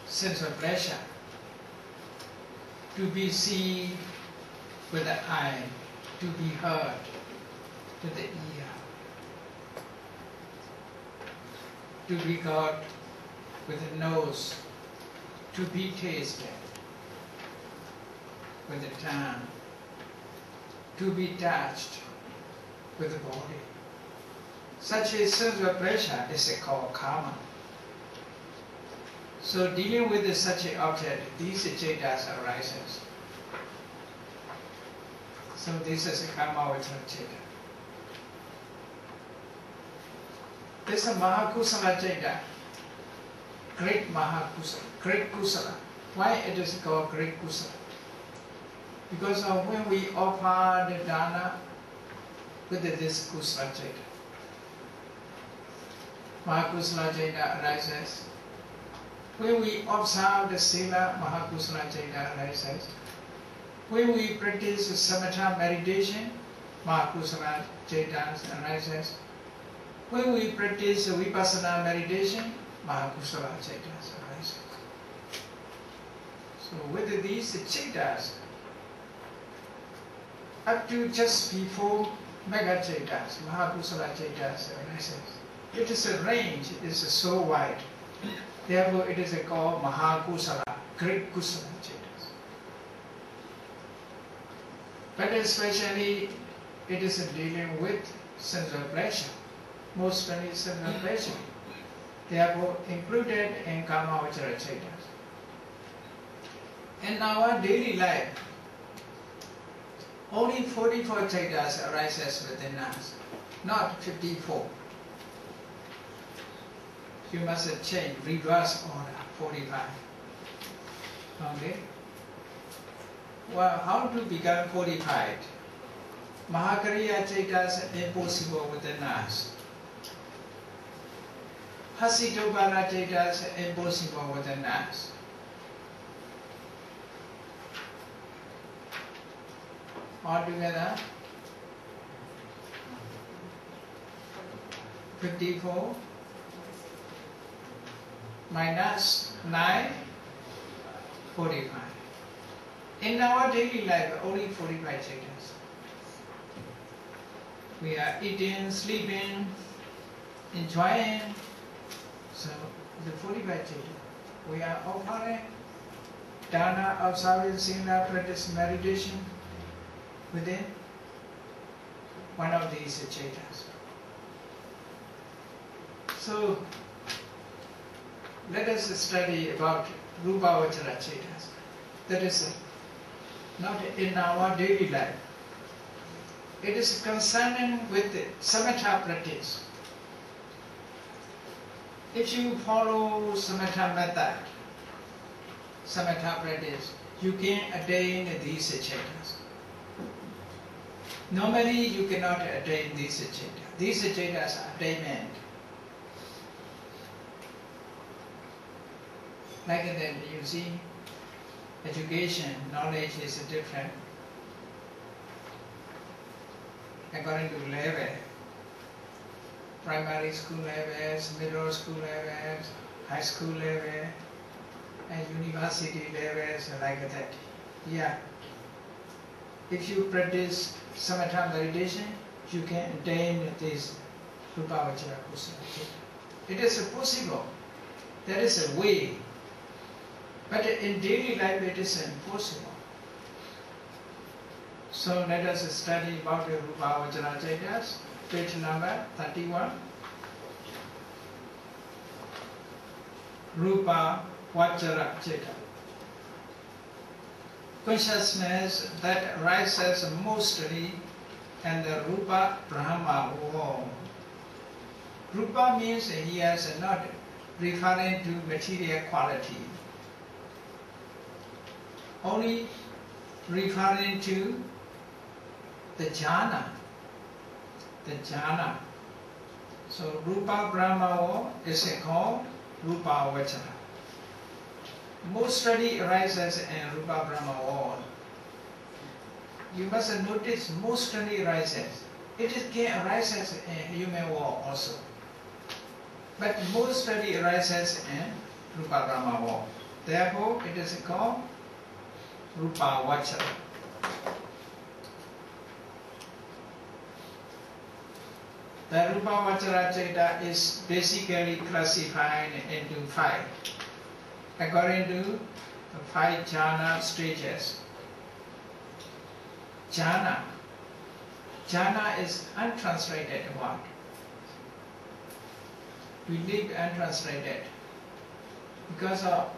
Sense of pleasure. To be seen with the eye, to be heard with the ear, to be got with the nose, to be tasted with the tongue, to be touched with the body. Such a sense of pleasure is called karma. So dealing with such an object, these chaitas arises. So this is a karma vajra chaita. This is a Mahakusala chaita. Great Mahakusala, great Kusala. Why it is called great Kusala? Because of when we offer the dana with this Kusala chaita. Mahakusala chaita arises. When we observe the sila, Mahakusala chaita arises. When we practice samatha meditation, Mahakusala chaita arises. When we practice vipassana meditation, Mahakusala chaita arises. So with these chaitas, up to just before mega chaitas, Mahakusala chaitas arises. It is a range, it is so wide. Therefore it is called Mahakusala, great Kusala chaitas. But especially it is dealing with sense of pleasure, mostly sense of pleasure. Therefore included in karma vajra chaitas. In our daily life, only 44 chaitas arises within us, not 54. You must change, reverse order, 45. Okay? Well, how to become 45? Mahakariya chaitas impossible within us. Hasitobala chaitas impossible within us. Altogether, 54 minus 9, 45. In our daily life, only 45 chaitas. We are eating, sleeping, enjoying. So the 45 chaitas. We are offering dana of service, sila, practice, meditation within one of these chaitas. So let us study about Rupa Vachara chaitas. That is not in our daily life. It is concerning with the samatha practice. If you follow samatha method, samatha practice, you can attain these chaitas. Normally you cannot attain these chaitas. These chaitas are attainment. Like that, you see, education, knowledge is different according to level. Primary school levels, middle school levels, high school level, and university levels, like that. Yeah. If you practice samatha meditation, you can attain this Rupa Vachara Kusala. It is possible. There is a way. But in daily life it is impossible. So let us study about the Rupa Vachara chaitas, page number 31. Rupa Vachara chaita. Consciousness that arises mostly in the Rupa Brahma world. Rupa means he is not referring to material quality, only referring to the jhana. The jhana. So Rupa Brahma is called Rupa Vachara. Mostly arises in Rupa Brahma world. You must notice mostly arises. It can arise in human world also. But mostly arises in Rupa Brahma world. Therefore it is called Rupa Vachara. The Rupa Vachara chaita is basically classified into 5, according to the 5 jhana stages. Jhana. Jhana is untranslated word. We leave untranslated because of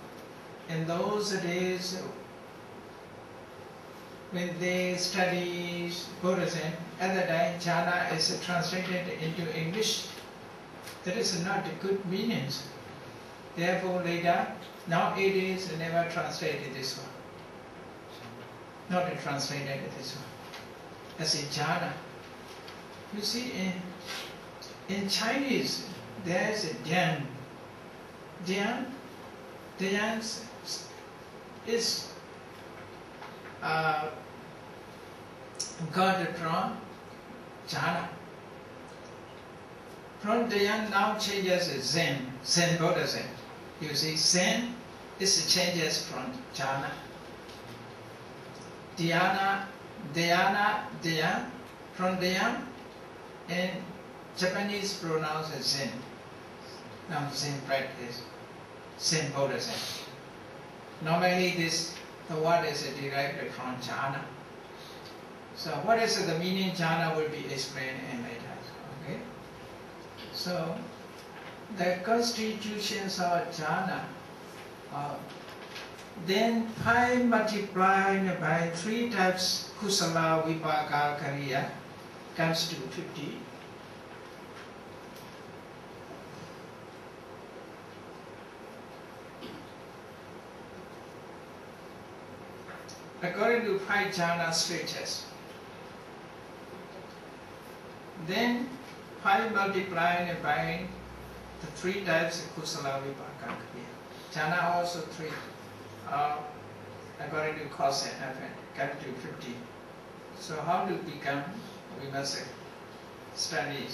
in those days when they study Buddhism, at the time jhana is translated into English. That is not a good meaning. Therefore later, nowadays never translated this one. Not translated this one. As a jhana. You see, in Chinese, there is a dhyan. Dhyan is got from jhana. From dhyan now changes Zen Buddhism. You see, Zen is changes from jhana. Dhyan, from dhyan, in Japanese pronounced as Zen. Now Zen practice, Zen Buddhism. Normally the word is derived from jhana. So what is the meaning jhana will be explained in later. Okay? So the constitutions of jhana then 5 multiplied by 3 types kusala vipaka kariya comes to 50. According to 5 jhana stages. Then 5 multiplied by the 3 types kusala vipaka kariya. Jhana also 3. According to cause and effect, come to 50. So how to become? We must study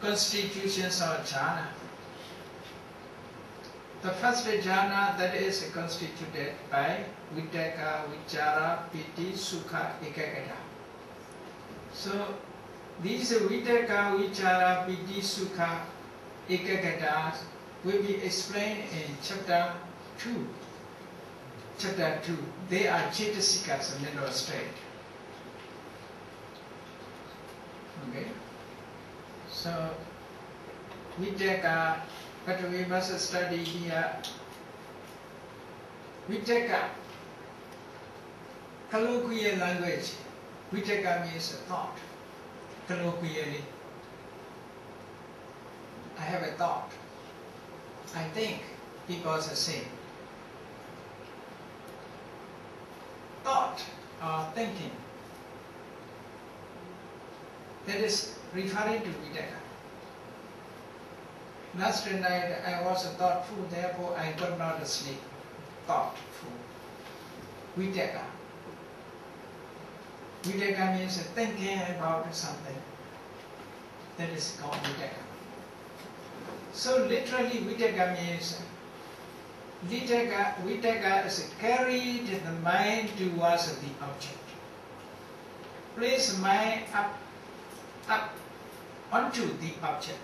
constitutions of jhana. The first jhana, that is constituted by Vitakka, Vichara, Piti, Sukha, Ekaggata. So these Vitakka, Vichara, Piti, Sukha, Ekaggata will be explained in chapter 2. Chapter 2. They are Cetasikas, mineral state. Okay. So Vitakka, but we must study here. Vitakka, colloquial language. Vitakka means thought. Colloquially, I have a thought. I think because I say. Thought or thinking. That is referring to Vitakka. Last night I was thoughtful, therefore I could not sleep. Thoughtful. Vitakka. Vitakka means thinking about something. That is called Vitakka. So literally Vitakka means Vitakka is carried the mind towards the object. Place mind up onto the object.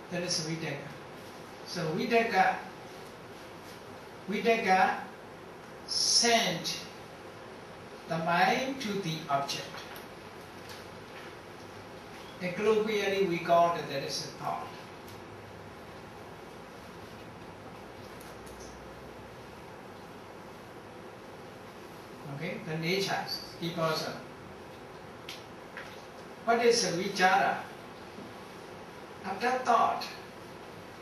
That is Vitakka. So Vitakka sent the mind to the object. And colloquially we call it that is a thought. Okay, the nature, because what is a vichara? After thought,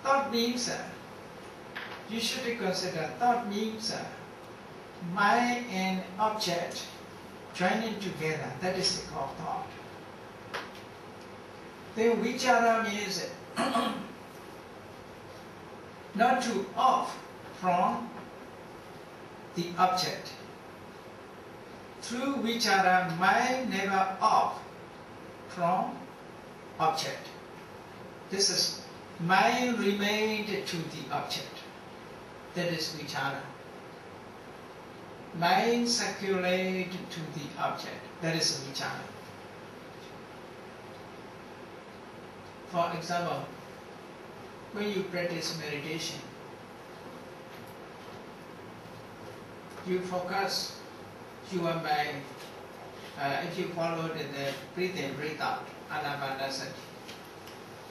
thought means, you should consider, thought means mind and object joining together. That is called thought. Then vichara means not to off from the object. Through vichara, mind never off from object. This is mind remained to the object. That is vichara. Mind circulate to the object. That is vichara. For example, when you practice meditation, you focus your mind. If you follow the breathe in, breathe out, anapanasati,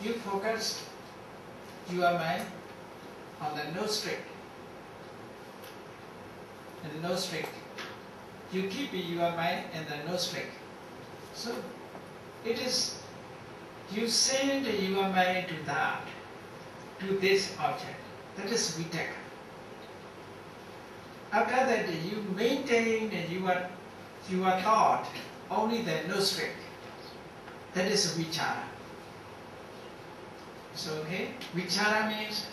you focus your mind on the nostril. And the nostril. You keep your mind in the nostril. So it is, you send your mind to that, to this object. That is Vitakka. After that, you maintain your thought only the nostril. That is vichara. So okay, vichara means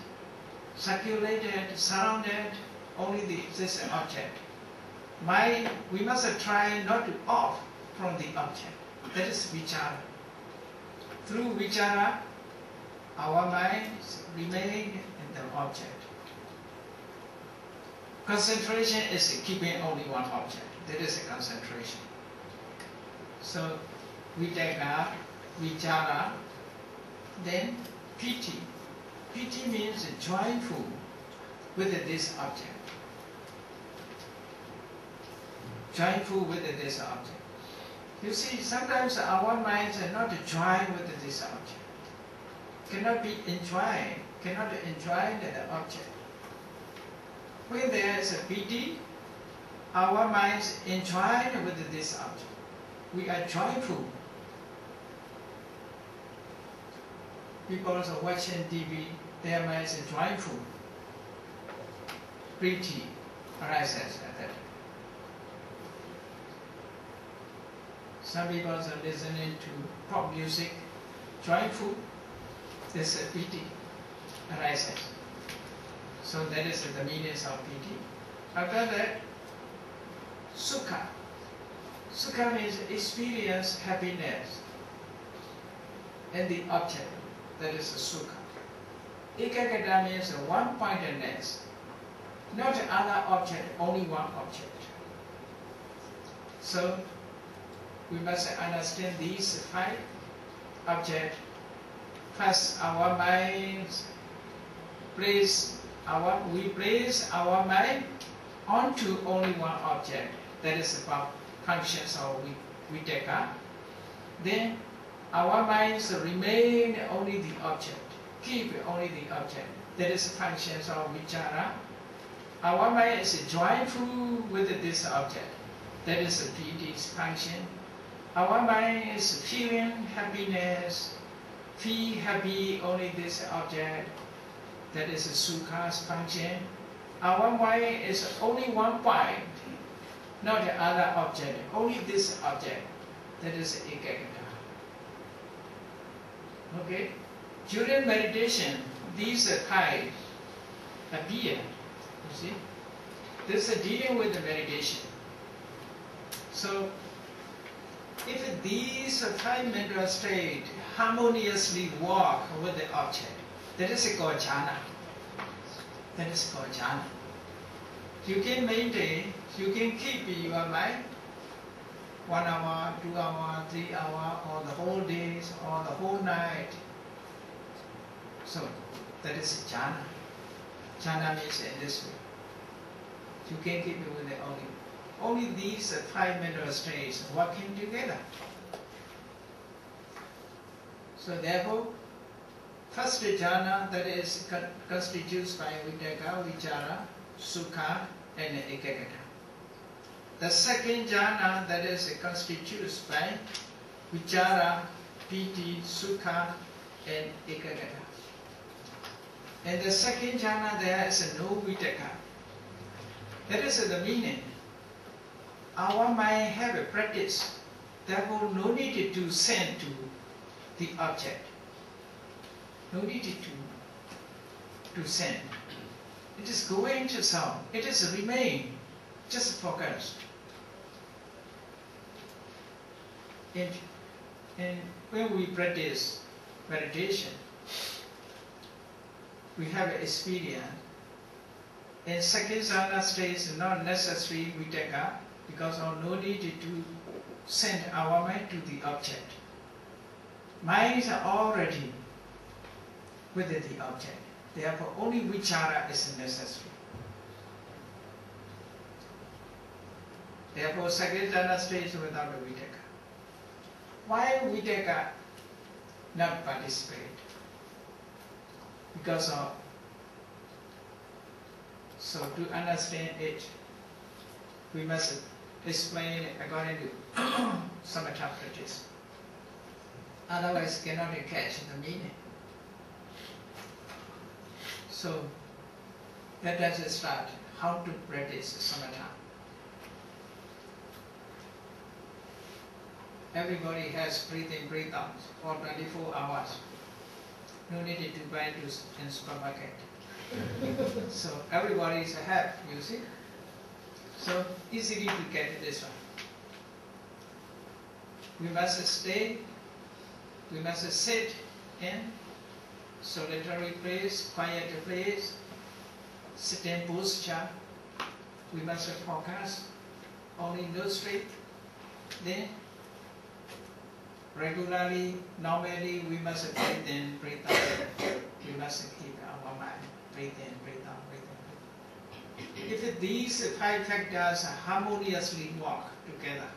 circulated, surrounded, only this object. We must try not to off from the object. That is vichara. Through vichara, our minds remain in the object. Concentration is keeping only one object. That is a concentration. So Vitakka, vichara, then piti. Piti means joyful with this object. Joyful with this object. You see, sometimes our minds are not joined with this object. Cannot be enjoyed, cannot enjoy the object. When there is a piti, our minds entwined with this object. We are joyful. People are watching TV, their minds are joyful. Pretty arises at that. Some people are listening to pop music, joyful. This piti arises. So that is the meaning of piti. After that, sukha. Sukha means experience happiness in the object. That is a sukha. Ekagata means one-pointedness, not other object, only one object. So we must understand these 5 objects. First, our mind we place our mind onto only one object. That is about functions of Vitaka. Then our minds remain only the object, keep only the object. That is functions of Vichara. Our mind is joyful with this object. That is a Ph.D.'s function. Our mind is feeling happiness, feel happy only this object. That is a Sukha's function. Our mind is only one point, not the other object, only this object. That is Ekagata. Okay? During meditation, these 5 appear. You see? This is dealing with the meditation. So, if these 5 mental states harmoniously walk with the object, that is called jhana. That is called jhana. You can maintain, you can keep your mind 1 hour, 2 hours, 3 hours, or the whole days, or the whole night. So, that is jhana. Jhana means in this way. You can keep it with the only these 5 mental states working together. So therefore, first jhana, that is constitutes by Vitaka, Vichara, Sukha, and Ekagata. The second jhana, that is constitutes by Vichara, Piti, Sukha, and Ekagata. And the second jhana, there is no Vitaka. That is the meaning. Our mind have a practice, therefore no need to send to the object. No need to send. It is going to sound. It is remain just focused. And when we practice meditation, we have an experience. In second jhana stage, not necessary we take up because of no need to send our mind to the object. Minds are already with the object. Therefore, only vichara is necessary. Therefore, second jhana stage without a vitaka. Why vitaka not participate? Because of, so to understand it, we must explain it according to samatha practice. Otherwise, cannot catch the meaning. So, let us start how to practice samatha. Everybody has breathe in, breathe out for 24 hours. No need to buy in supermarket. So everybody is happy, you see. So easily to get this one. We must stay, we must sit in solitary place, quiet place, sitting posture. We must focus only those straight. Then regularly, normally we must breathe in, breathe out. We must keep our mind breathe in, breathe out, breathe in. If these 5 factors harmoniously work together,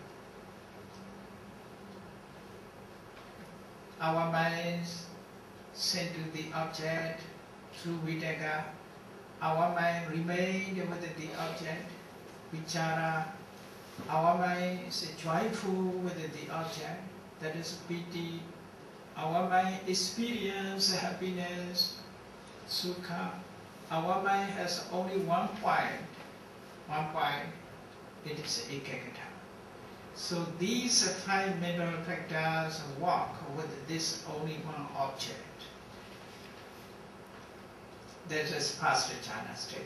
our minds send to the object through vitaka, our mind remain with the object, vichara, our mind is joyful with the object, that is piti, our mind experience happiness, sukha, our mind has only one point, it is ekagata. So these 5 mental factors work with this only one object. That is past jhana stage.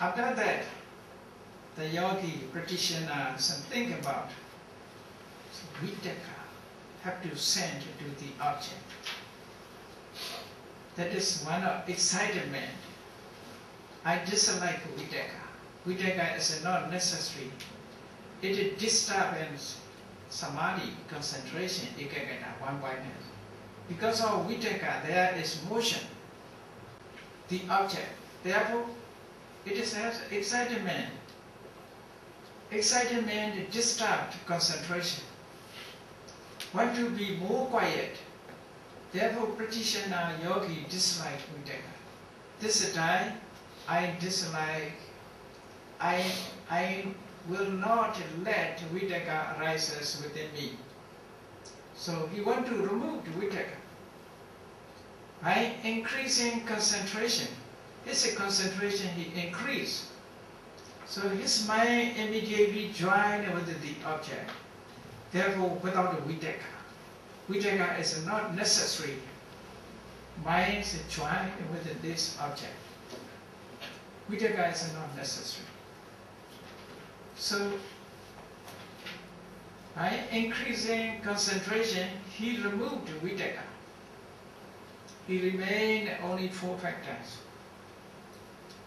After that, the yogi practitioners think about vitaka, have to send to the object. That is one of excitement. I dislike Vitakka. Vitakka is not necessary. It disturbs samadhi, concentration, ekaggata, one-pointedness. Because of Vitakka, there is motion, the object. Therefore, it has excitement. Excitement disturbs concentration. Want to be more quiet. Therefore, practitioner yogi dislike Vitakka. This time, I dislike. I will not let Vitakka arises within me. So he want to remove the Vitakka by increasing concentration. His concentration he increase. So his mind immediately join with the object. Therefore, without the Vitakka, Vitakka is not necessary. Mind is joined with this object. Vitakka is not necessary. So, by increasing concentration, he removed Vitakka. He remained only 4 factors.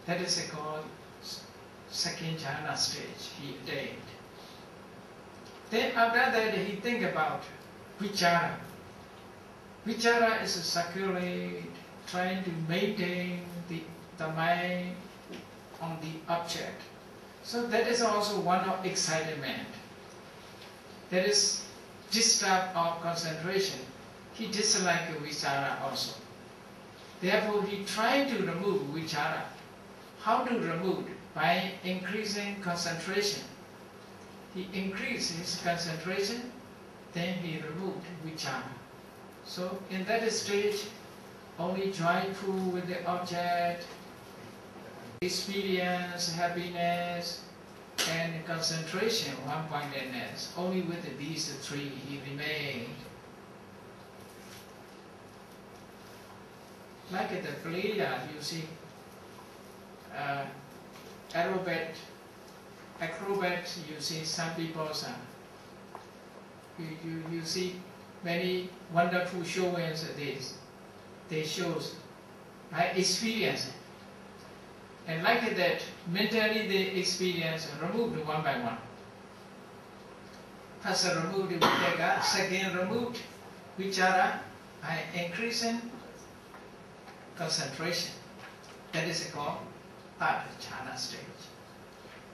That is called second jhana stage he attained. Then after that he think about vichara. Vichara is a circulate, trying to maintain the mind on the object. So that is also one of excitement. That is disturb of concentration. He disliked vichara also. Therefore he tried to remove vichara. How to remove? By increasing concentration. He increased his concentration, then he removed vichara. So in that stage, only joyful with the object, experience, happiness, and concentration, one-pointedness. Only with these 3 he remained. Like the player, you see, acrobat, you see some people, you see many wonderful shows they shows by experience. And like that, mentally they experience removed one by one. First removed Vitakka, second removed vichara by increasing concentration. That is called third jhana stage.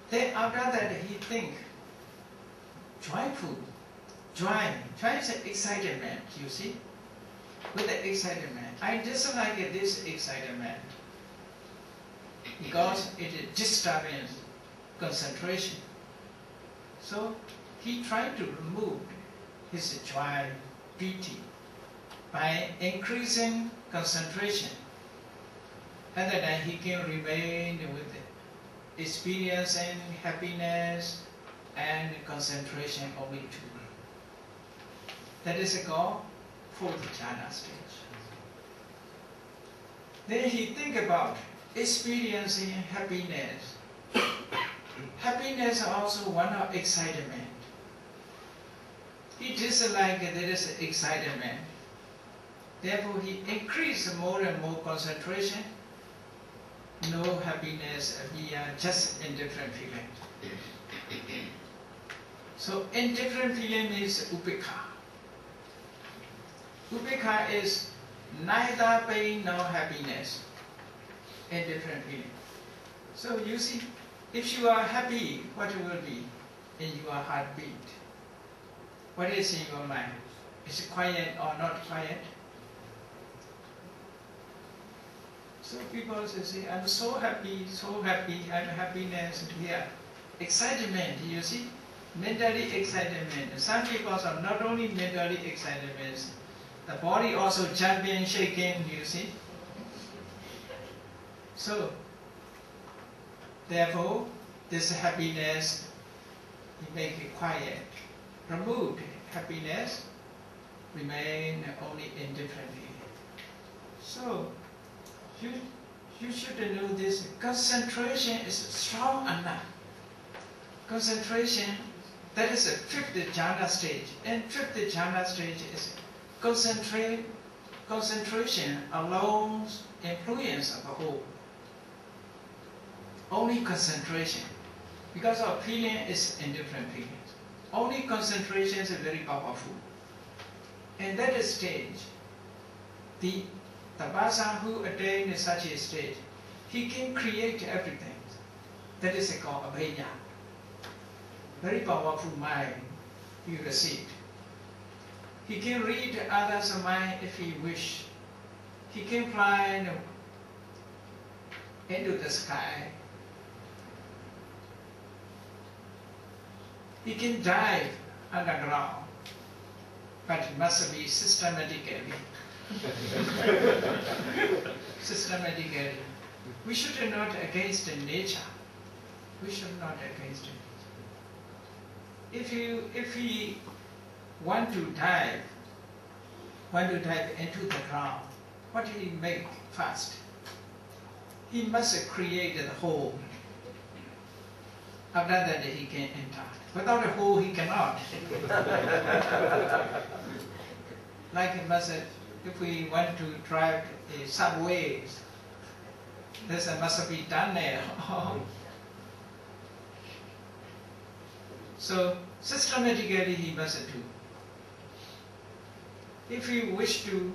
Then after that he think joyful. Joy is excitement, you see. With the excitement. I dislike this excitement because it disturbs concentration. So he tried to remove his joy, piti, by increasing concentration. And then he can remain with experiencing happiness and concentration only 2. That is called 4th jhana stage. Then he think about experiencing happiness. Happiness is also one of excitement. He dislikes there is excitement. Therefore he increased more and more concentration. No happiness, we are just indifferent feeling. So indifferent feeling is upekha. Upekha is neither pain nor happiness. Indifferent feeling. So you see, if you are happy, what will be in your heartbeat? What is in your mind? Is it quiet or not quiet? So people say, I'm so happy, I'm happiness here. Excitement, you see, mentally excitement. Some people are not only mentally excitement, the body also jumping, shaking, you see. So, therefore, this happiness, you make it quiet. Remove happiness, remain only indifferent. So, you should know this. Concentration is strong enough. Concentration, that is a 5th jhana stage. And 5th jhana stage is concentrate concentration alone influence of the whole. Only concentration, because our feeling is in different feelings. Only concentration is very powerful. In that stage, the person who attains such a stage, he can create everything. That is called Abhidhamma. Very powerful mind he received. He can read others' mind if he wish. He can fly into the sky. He can dive underground, but it must be systematically. Systematically. We should not against nature. We should not against nature. If he want to dive into the ground, what he make first? He must create the hole. After that he can enter. Without a hole he cannot. Like if we want to drive a subway, this must be done there. So systematically he must do. If he wish to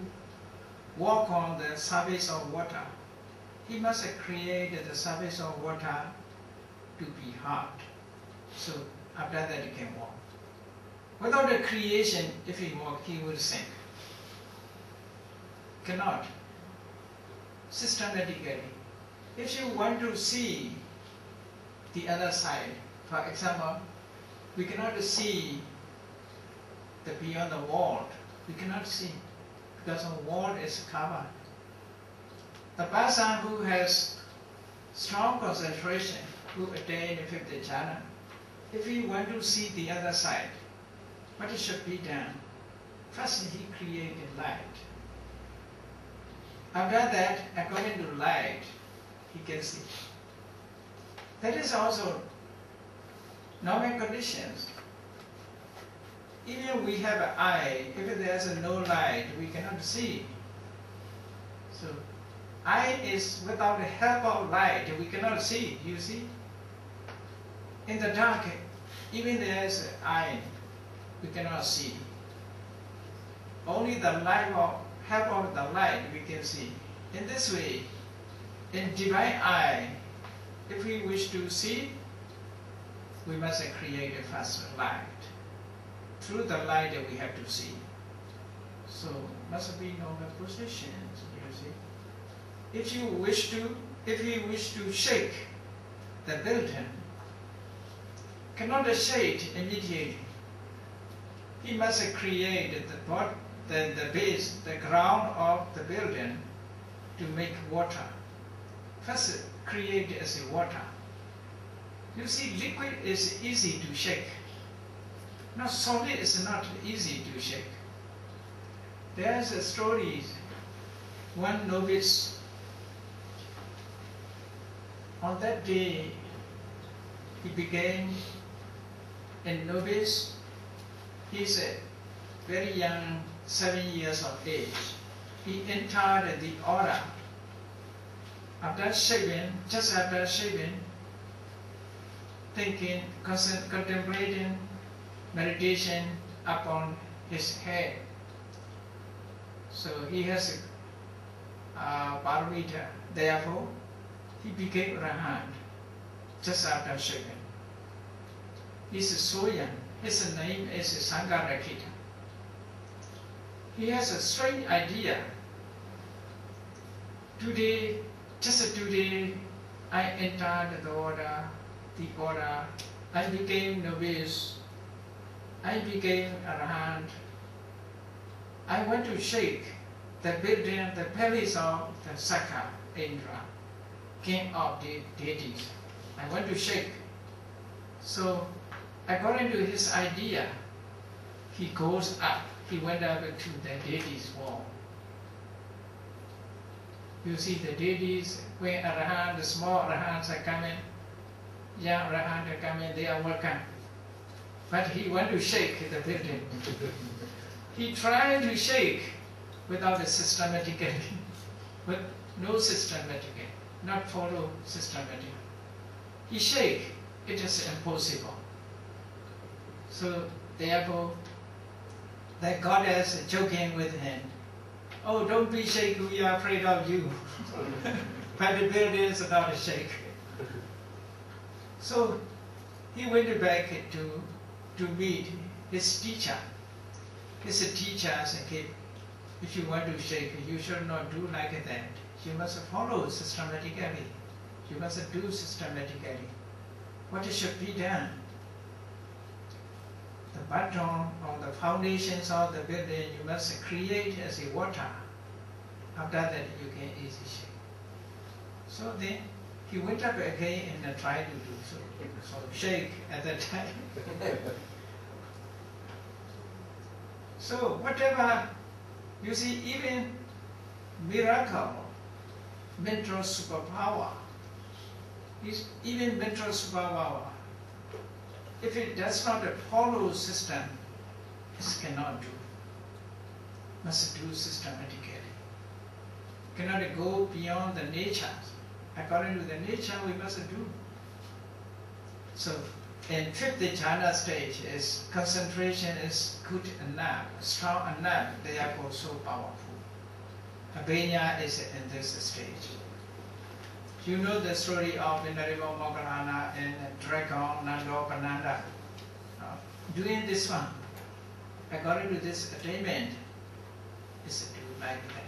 walk on the surface of water, he must create the surface of water to be hard. So after that he can walk. Without the creation, if he walk, he will sink. Cannot. Systematically. If you want to see the other side, for example, we cannot see the beyond the world. We cannot see because the world is covered. The person who has strong concentration, who attain fifth jhana, if he want to see the other side, what should be done? First he created light. After that, according to light, he can see. That is also normal conditions. Even we have an eye, if there is no light, we cannot see. So, eye is without the help of light, we cannot see, you see. In the dark, even there is an eye, we cannot see. Only the light of help of the light we can see. In this way, in divine eye, if we wish to see, we must create a first light. Through the light we have to see. So must be normal positions, you see. If you wish to shake the building, cannot shake immediately. He must create the base, the ground of the building to make water. First create as a water. You see, liquid is easy to shake. Now solid is not easy to shake. There's a story, one novice, on that day he became a novice. He's a very young, 7 years of age. He entered the order. After shaving, just after shaving, thinking, contemplating, meditation upon his head. So he has a parameter. Therefore, he became Arahant just after shaving. He's so young. His name is Sangarakita. He has a strange idea. Today, just today, I entered the order. I became novice. I became Arahant. I want to shake the building, the palace of the Sakha Indra, king of the deities. I want to shake. So, according to his idea, he goes up. He went up to the deities' wall. You see the deities, when Arahant, the small Arahants are coming, young Arahants are coming, they are welcome. But he wants to shake the building. He tried to shake, without a systematically, with no systematically, not follow systematically. He shake, it is impossible. So therefore, the goddess joking with him, oh, don't be shake, we are afraid of you. But the building is not a shake. So he went back to meet his teacher. His teacher said, if you want to shake, you should not do like that. You must follow systematically. You must do systematically. What should be done? The bottom or the foundations of the building you must create as a water. After that you can easily shake. So then he went up again and tried to do so. So shake at that time. So whatever, you see, even miracle, mental superpower, even mental superpower, if it does not follow system, it cannot do. Must do systematically. Cannot go beyond the nature. According to the nature, we must do. So, in fifth jhana stage, is concentration is good enough, strong enough, therefore so powerful. Abhidhamma is in this stage. You know the story of Missionary and Dragon Nandamalabhivamsa. Doing this one, according to this attainment, is to do like that.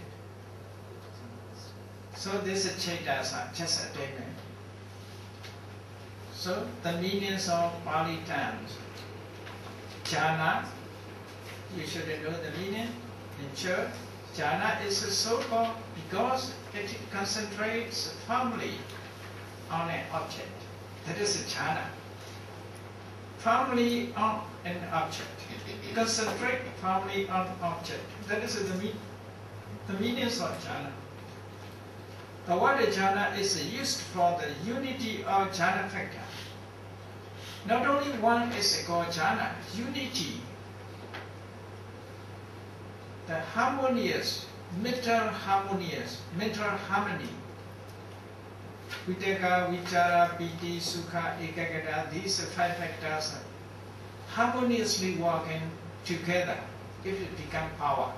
So this is Chaitasa, just attainment. So the meanings of Pali terms. Jhana, you should know the meaning. In church, jhana is so called because it concentrates firmly on an object. That is a jhana. Firmly on an object. Concentrate firmly on object. That is the meanings of jhana. The word jhana is used for the unity of jhana factor. Not only one is called jhana, unity. The harmonious, mental harmony. Vitaka, vichara, piti, sukha, ekagata, these 5 factors harmoniously working together if it becomes power.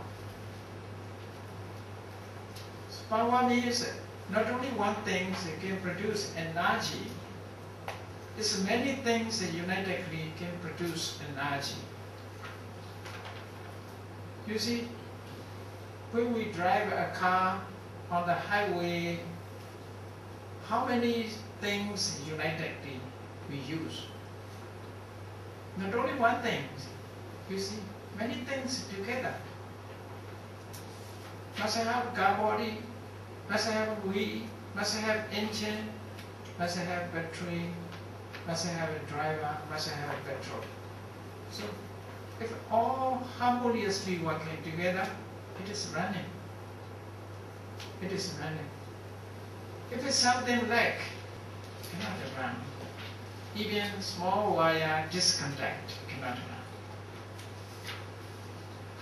So power means not only one thing that can produce energy, it's many things that unitedly can produce energy. You see, when we drive a car on the highway, how many things unitedly we use? Not only one thing, you see, many things together. Must have car body, must have wheel, must have engine, must have battery, must have a driver, must have petrol. So, if all harmoniously working together, it is running. It is running. If it's something lack, cannot run. Even small wire discontact cannot run.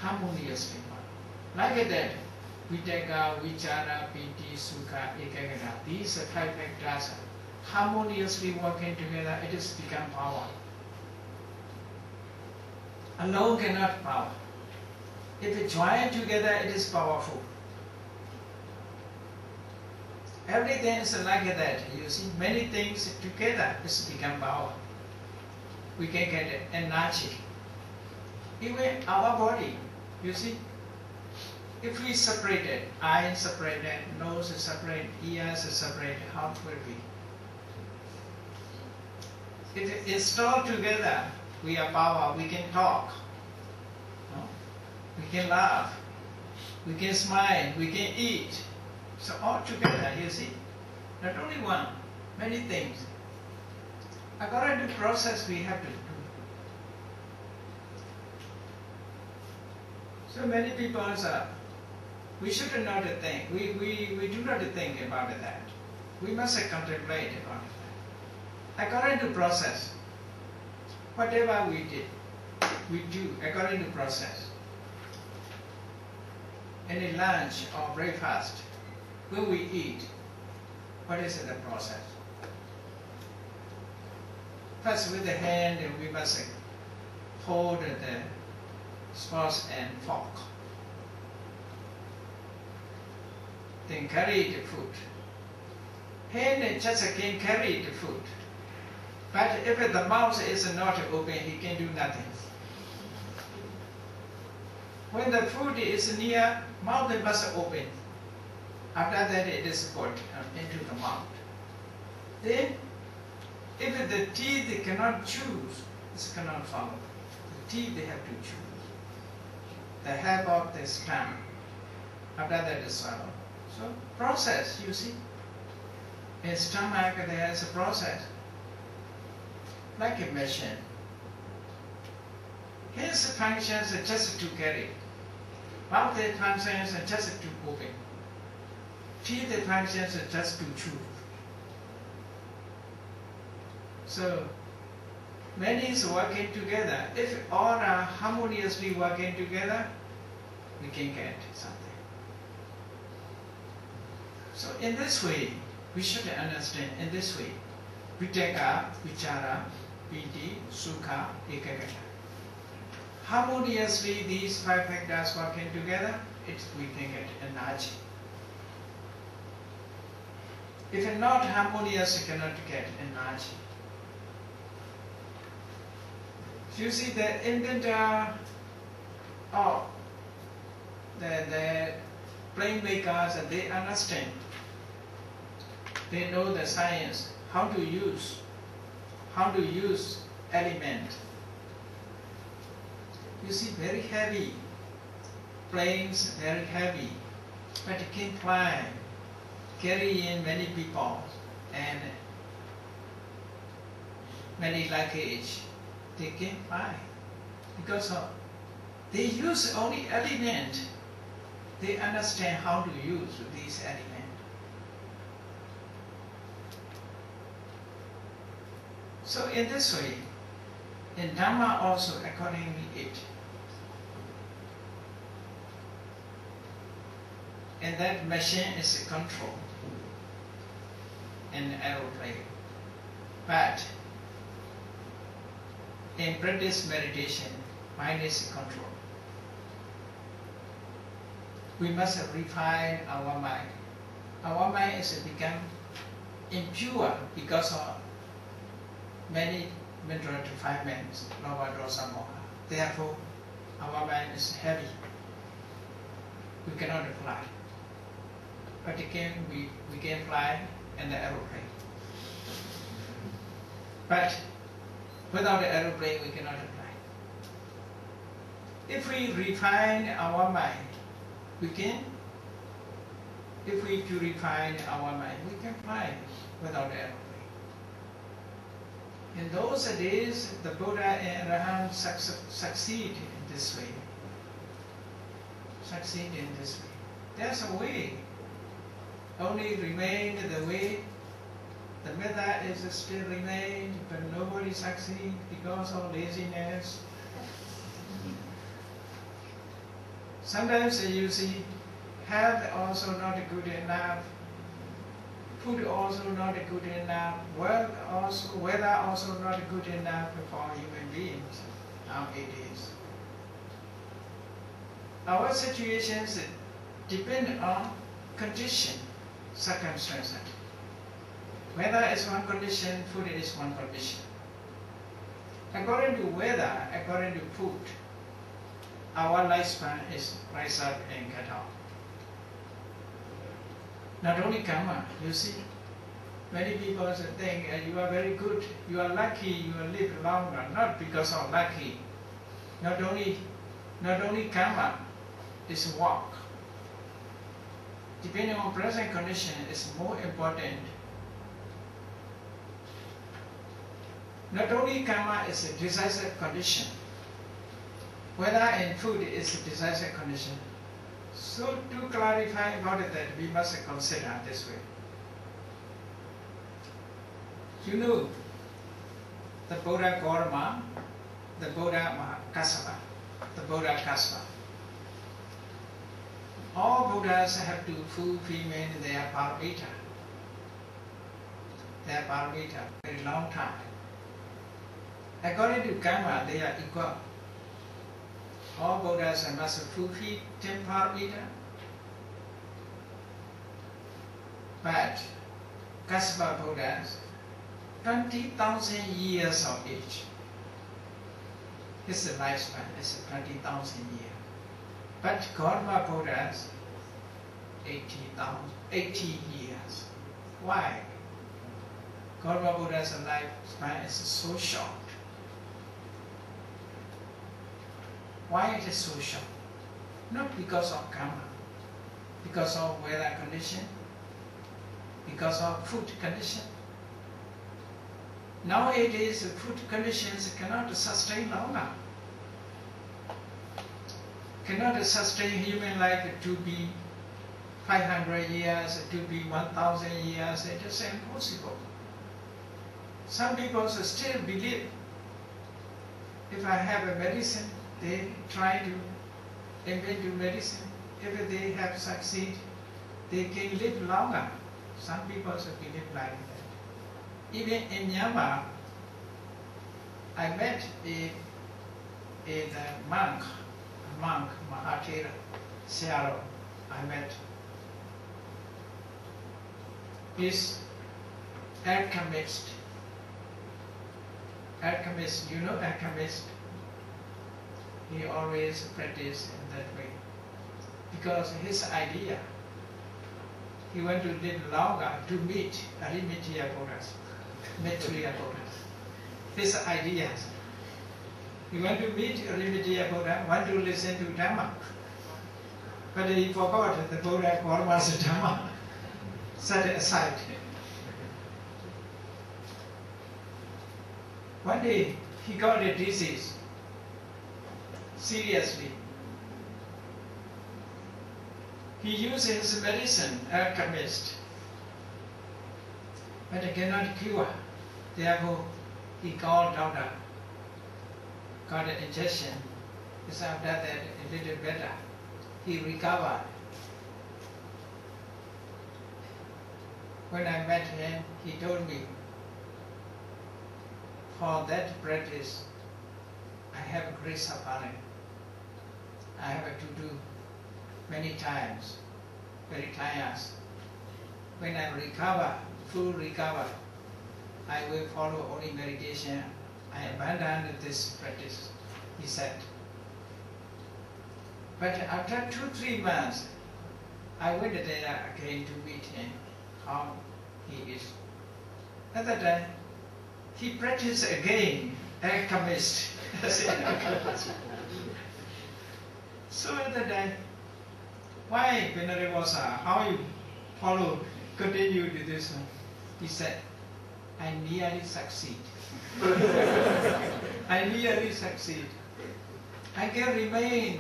Harmoniously work. Like that, vitaka, vichara, piti, sukha, ekagata. These 5 factors harmoniously working together, it is become power. Alone cannot power. If it join together, it is powerful. Everything is like that. You see, many things together, it's become power. We can get energy. Even our body, you see, if we separate it, eye separated, nose is separate, ears is separate, how it will be? If it is all together, we are power, we can talk, no? We can laugh, we can smile, we can eat. So all together, you see, not only one, many things. According to process we have to do. So many people say, we should not think, we do not think about that. We must contemplate about that. According to process, whatever we did, we do according to process. any lunch or breakfast, when we eat, what is the process? First, with the hand, we must hold the spoon and fork. Then carry the food. Hand just can carry the food. But if the mouth is not open, he can do nothing. When the food is near, mouth must open. After that, it is put into the mouth. Then, if the teeth cannot choose, this cannot follow. The teeth they have to choose. The help of the stomach. After that, is swallow. So, process, you see. In stomach, there is a process. Like a machine. His functions are just to carry. Mouth functions are just to open. Teeth functions are just to chew. So, many is working together. If all are harmoniously working together, we can get something. So, in this way, we should understand in this way. Vitaka, Vichara, Piti, Sukha, Ekagata. Harmoniously, these 5 factors working together, we can get energy. If it's not harmonious, you cannot get energy. So you see the inventor or the plane makers, they understand. They know the science, how to use element. You see, very heavy planes, very heavy, but it can fly, carry in many people and many luggage. They can fly because they use only element. They understand how to use these elements. So in this way, in Dhamma also accordingly it. And that machine is a control in aeroplane. But in practice meditation, mind is a control. We must refine our mind. Our mind is become impure because of many mental defilements, lava, dosa, moha. Therefore, our mind is heavy. We cannot fly. But we can fly in the aeroplane. But without the aeroplane, we cannot fly. If we refine our mind, we can. If we refine our mind, we can fly without the aeroplane. In those days, the Buddha and Arahant succeed in this way. Succeed in this way. There's a way. Only remain the way. The method is still remain, but nobody succeed because of laziness. Sometimes you see, health also not good enough. Food also not good enough. Weather also not good enough for human beings. Now it is. Our situations depend on condition, circumstances. Weather is one condition, food is one condition. According to weather, according to food, our lifespan is rise up and cut off. Not only karma, you see, many people think you are very good, you are lucky, you will live longer, not because of lucky. Not only karma, is work. Depending on present condition is more important. Not only karma is a decisive condition, whether in food is a decisive condition. So to clarify about it, that we must consider this way. You know, the Buddha Gautama, the Buddha Kassapa, the Buddha Kassapa. all Buddhas have to fulfill their paramita. Their paramita for a long time. According to karma, they are equal. All Buddhas must fulfill 10 paramita. But Kassapa Buddhas, 20,000 years of age. His lifespan is 20,000 years. But Gautama Buddhas, 80 years. Why? Gautama Buddha's lifespan is so short. Why it is so short? Not because of karma, because of weather condition, because of food condition. Nowadays, food conditions cannot sustain longer. Cannot sustain human life to be 500 years, to be 1,000 years. It is impossible. Some people still believe if I have a medicine, they try to invent a medicine. If they have succeed, they can live longer. Some people believe like that. Even in Myanmar, I met a monk, Mahatera, Seattle. I met. He's alchemist. Alchemist, you know alchemist? He always practice in that way. Because his idea, he want to live longer to meet Arimitiya Buddhas, Maitreya Buddhas. His ideas. He want to meet Arimitiya Buddha, want to listen to Dhamma. But he forgot the Buddha Gautama's Dhamma. Set it aside. One day, he got a disease. Seriously. He used his medicine, alchemist, but it cannot cure. Therefore, he called doctor, got an injection. Just after that, a little better. He recovered. When I met him, he told me, for that practice, I have great suffering. I have to do many times, very times. When I recover, full recover, I will follow only meditation. I abandoned this practice, he said. But after 2-3 months, I went there again to meet him, how he is. At that time, he practiced again, alchemist. So at that time, why, Venerable Sir, how you follow, continue to this one? He said, I nearly succeed. I nearly succeed. I can remain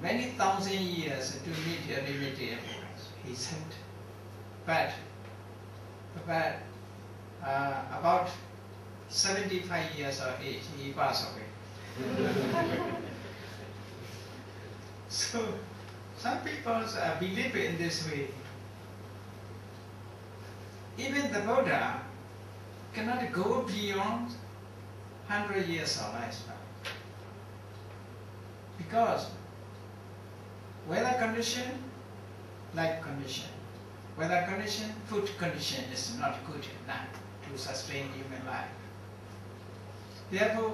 many thousand years to meet your divinity, he said. But about 75 years of age, he passed away. So, some people believe in this way. Even the Buddha cannot go beyond 100 years of lifespan. Because weather condition, life condition. Weather condition, food condition is not good enough to sustain human life. Therefore,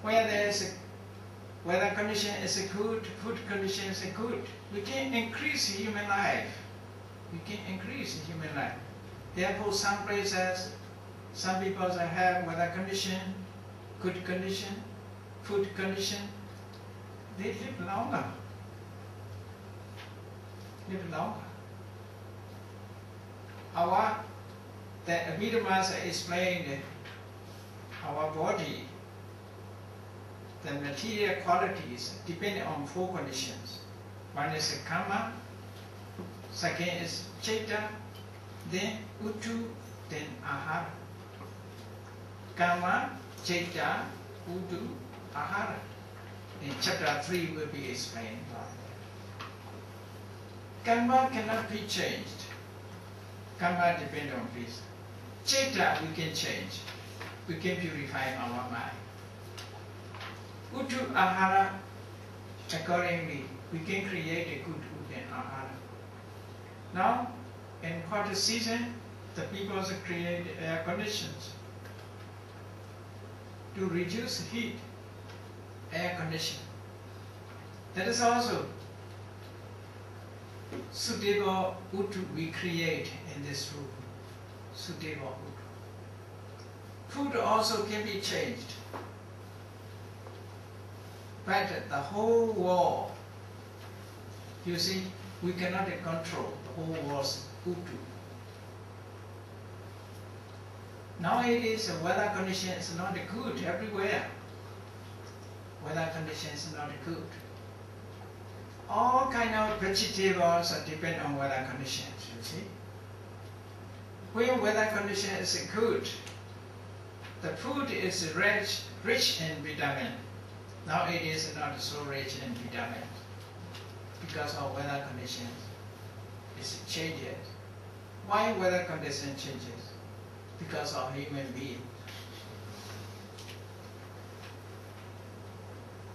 where there is a weather condition is good, food condition is good, we can increase human life. We can increase human life. Therefore, some places, some people have weather condition, good condition, food condition, they live longer. Live longer. The Abhidhamma explained our body, the material qualities depend on 4 conditions. One is karma, second is citta, then uttu, then ahara. Karma, citta, uttu, ahara. In chapter 3 will be explained. Karma cannot be changed. Karma depends on this. Citta we can change. We can purify our mind. Uttu ahara, accordingly, we can create a good uttu ahara. Now, in quarter season, the people create air conditions to reduce heat. Air condition. That is also suitable uttu we create in this room. Suitable uttu. Food also can be changed. But the whole world, you see, we cannot control the whole world's uttu. Nowadays, the weather condition is not good everywhere. Weather conditions are not good. All kind of vegetables depend on weather conditions, you see. When weather condition is good, the food is rich in vitamin. Now it is not so rich in vitamin because of weather conditions. It changes. Why weather condition changes? Because of human being.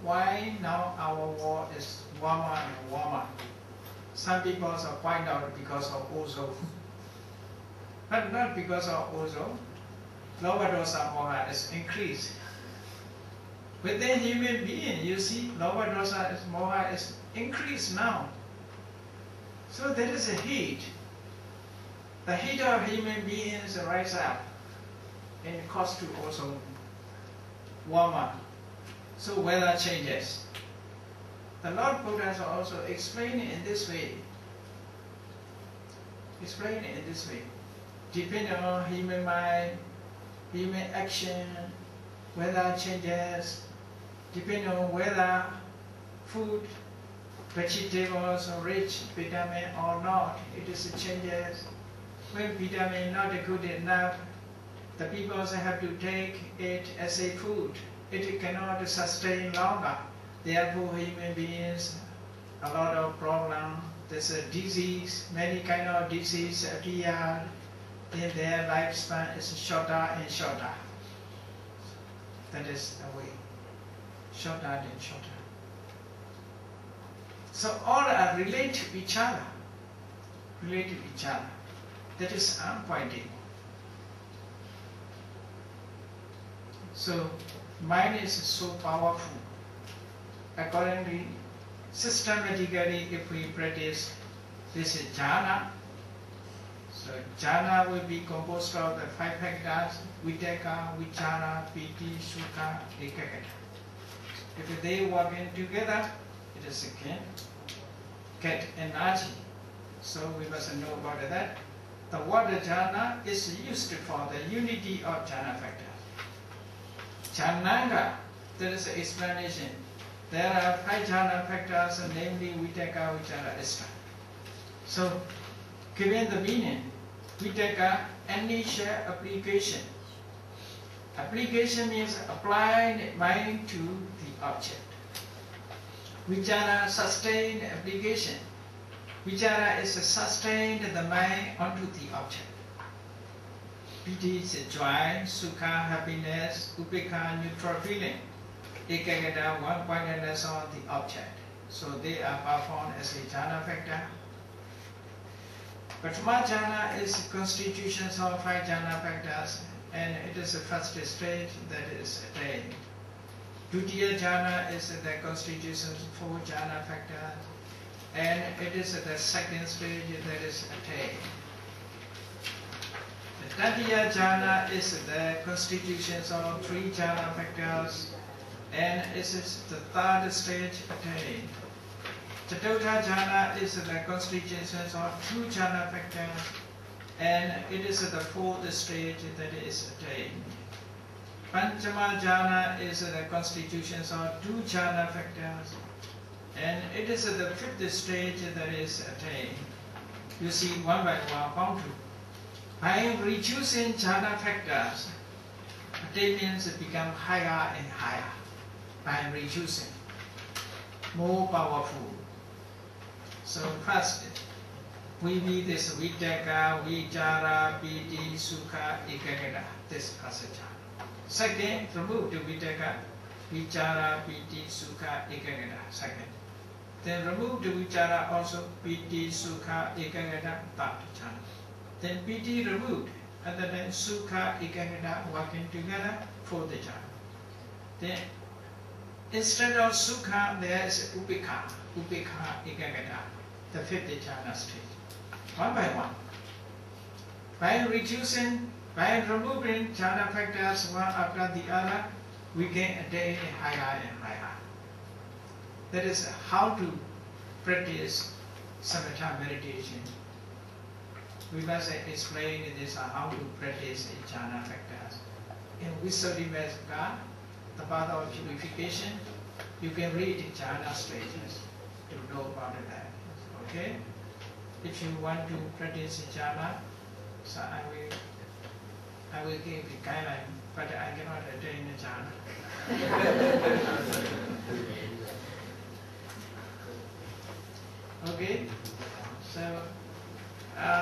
Why now our world is warmer and warmer? Some people point out because of ozone. But not because of ozone. Lower dosa moha is increased. Within human being, you see, lower dosa moha is increased now. So there is a heat. The heat of human beings rise up and cause to also warmer. So weather changes. The Lord Buddha also explained it in this way. Explain it in this way. Depending on human mind, human action, weather changes. Depending on whether food, vegetables are rich vitamin or not, it is changes. When vitamin not good enough, the people also have to take it as a food. It cannot sustain longer. Therefore, human beings, a lot of problem. There's a disease, many kind of disease appear. In their lifespan is shorter and shorter. That is the way. Shorter and shorter. So all are related to each other. Related to each other. That is I'm pointing. So mind is so powerful. Accordingly, systematically, if we practice this jhana, so jhana will be composed of the 5 factors: vitaka, vichara, piti, sukha, ekagata. If they work in together, it is again get energy. So we must know about that. The word jhana is used for the unity of jhana factors. Jhananga, there is an explanation. There are 5 jhana factors, namely vitaka, vichara, etc. So, given the meaning, vitaka, initial application. Application means applying mind to the object. Vichara, sustained application. Vichara is sustained the mind onto the object. Piti is joy, sukha, happiness, upekha, neutral feeling. Ekagata, one-pointedness on the object. So they are performed as a jhana factor. Prathama jhana is constitutions of 5 jhana factors, and it is the first stage that is attained. Dutiya jhana is the constitutions of 4 jhana factors, and it is the second stage that is attained. The Tatiya jhana is the constitutions of 3 jhana factors, and it is the third stage attained. Chatutha jhana is the constitutions of 2 jhana factors, and it is the 4th stage that is attained. Panchama jhana is the constitutions of 2 jhana factors, and it is the 5th stage that is attained. You see, one by one, bound to. By reducing jhana factors, attainments become higher and higher. By reducing. more powerful. So first, we need this Vitaka, Vichara, Piti, Sukha, Ekagata, this passage. Second, remove the Vitaka, Vichara, Piti, Sukha, Ekagata, second. Then remove the Vichara also, Piti, Sukha, Ekagata, third channel. Then Piti removed, and then Sukha, Ekagata working together, fourth channel. Then instead of Sukha, there is Upekha, Ekagata, the fifth jhana stage. One by one. By reducing, by removing jhana factors one after the other, we can attain higher and higher. That is how to practice samatha meditation. We must explain this how to practice jhana factors. In Visuddhimagga, the path of purification, you can read jhana stages to know about that. Okay? If you want to practice jhana, so I will give the guideline, but I cannot attain the jhana. Okay? So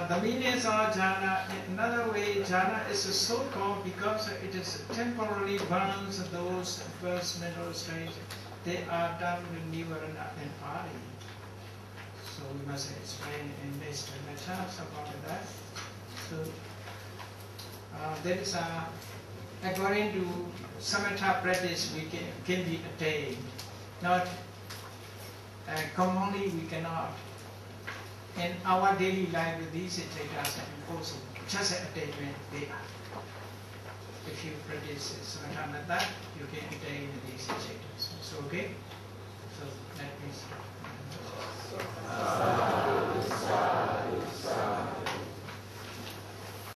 the meanings of jhana, in another way, jhana is so called because it is temporarily burns those first mental states. They are done with nivarana and pari. So we must explain in this lecture about that. So that is according to samatha practice we can be attained. Not commonly we cannot. In our daily life, these states are also just attainment they are. If you practice samatha method, you can attain these states. So okay. So let me see.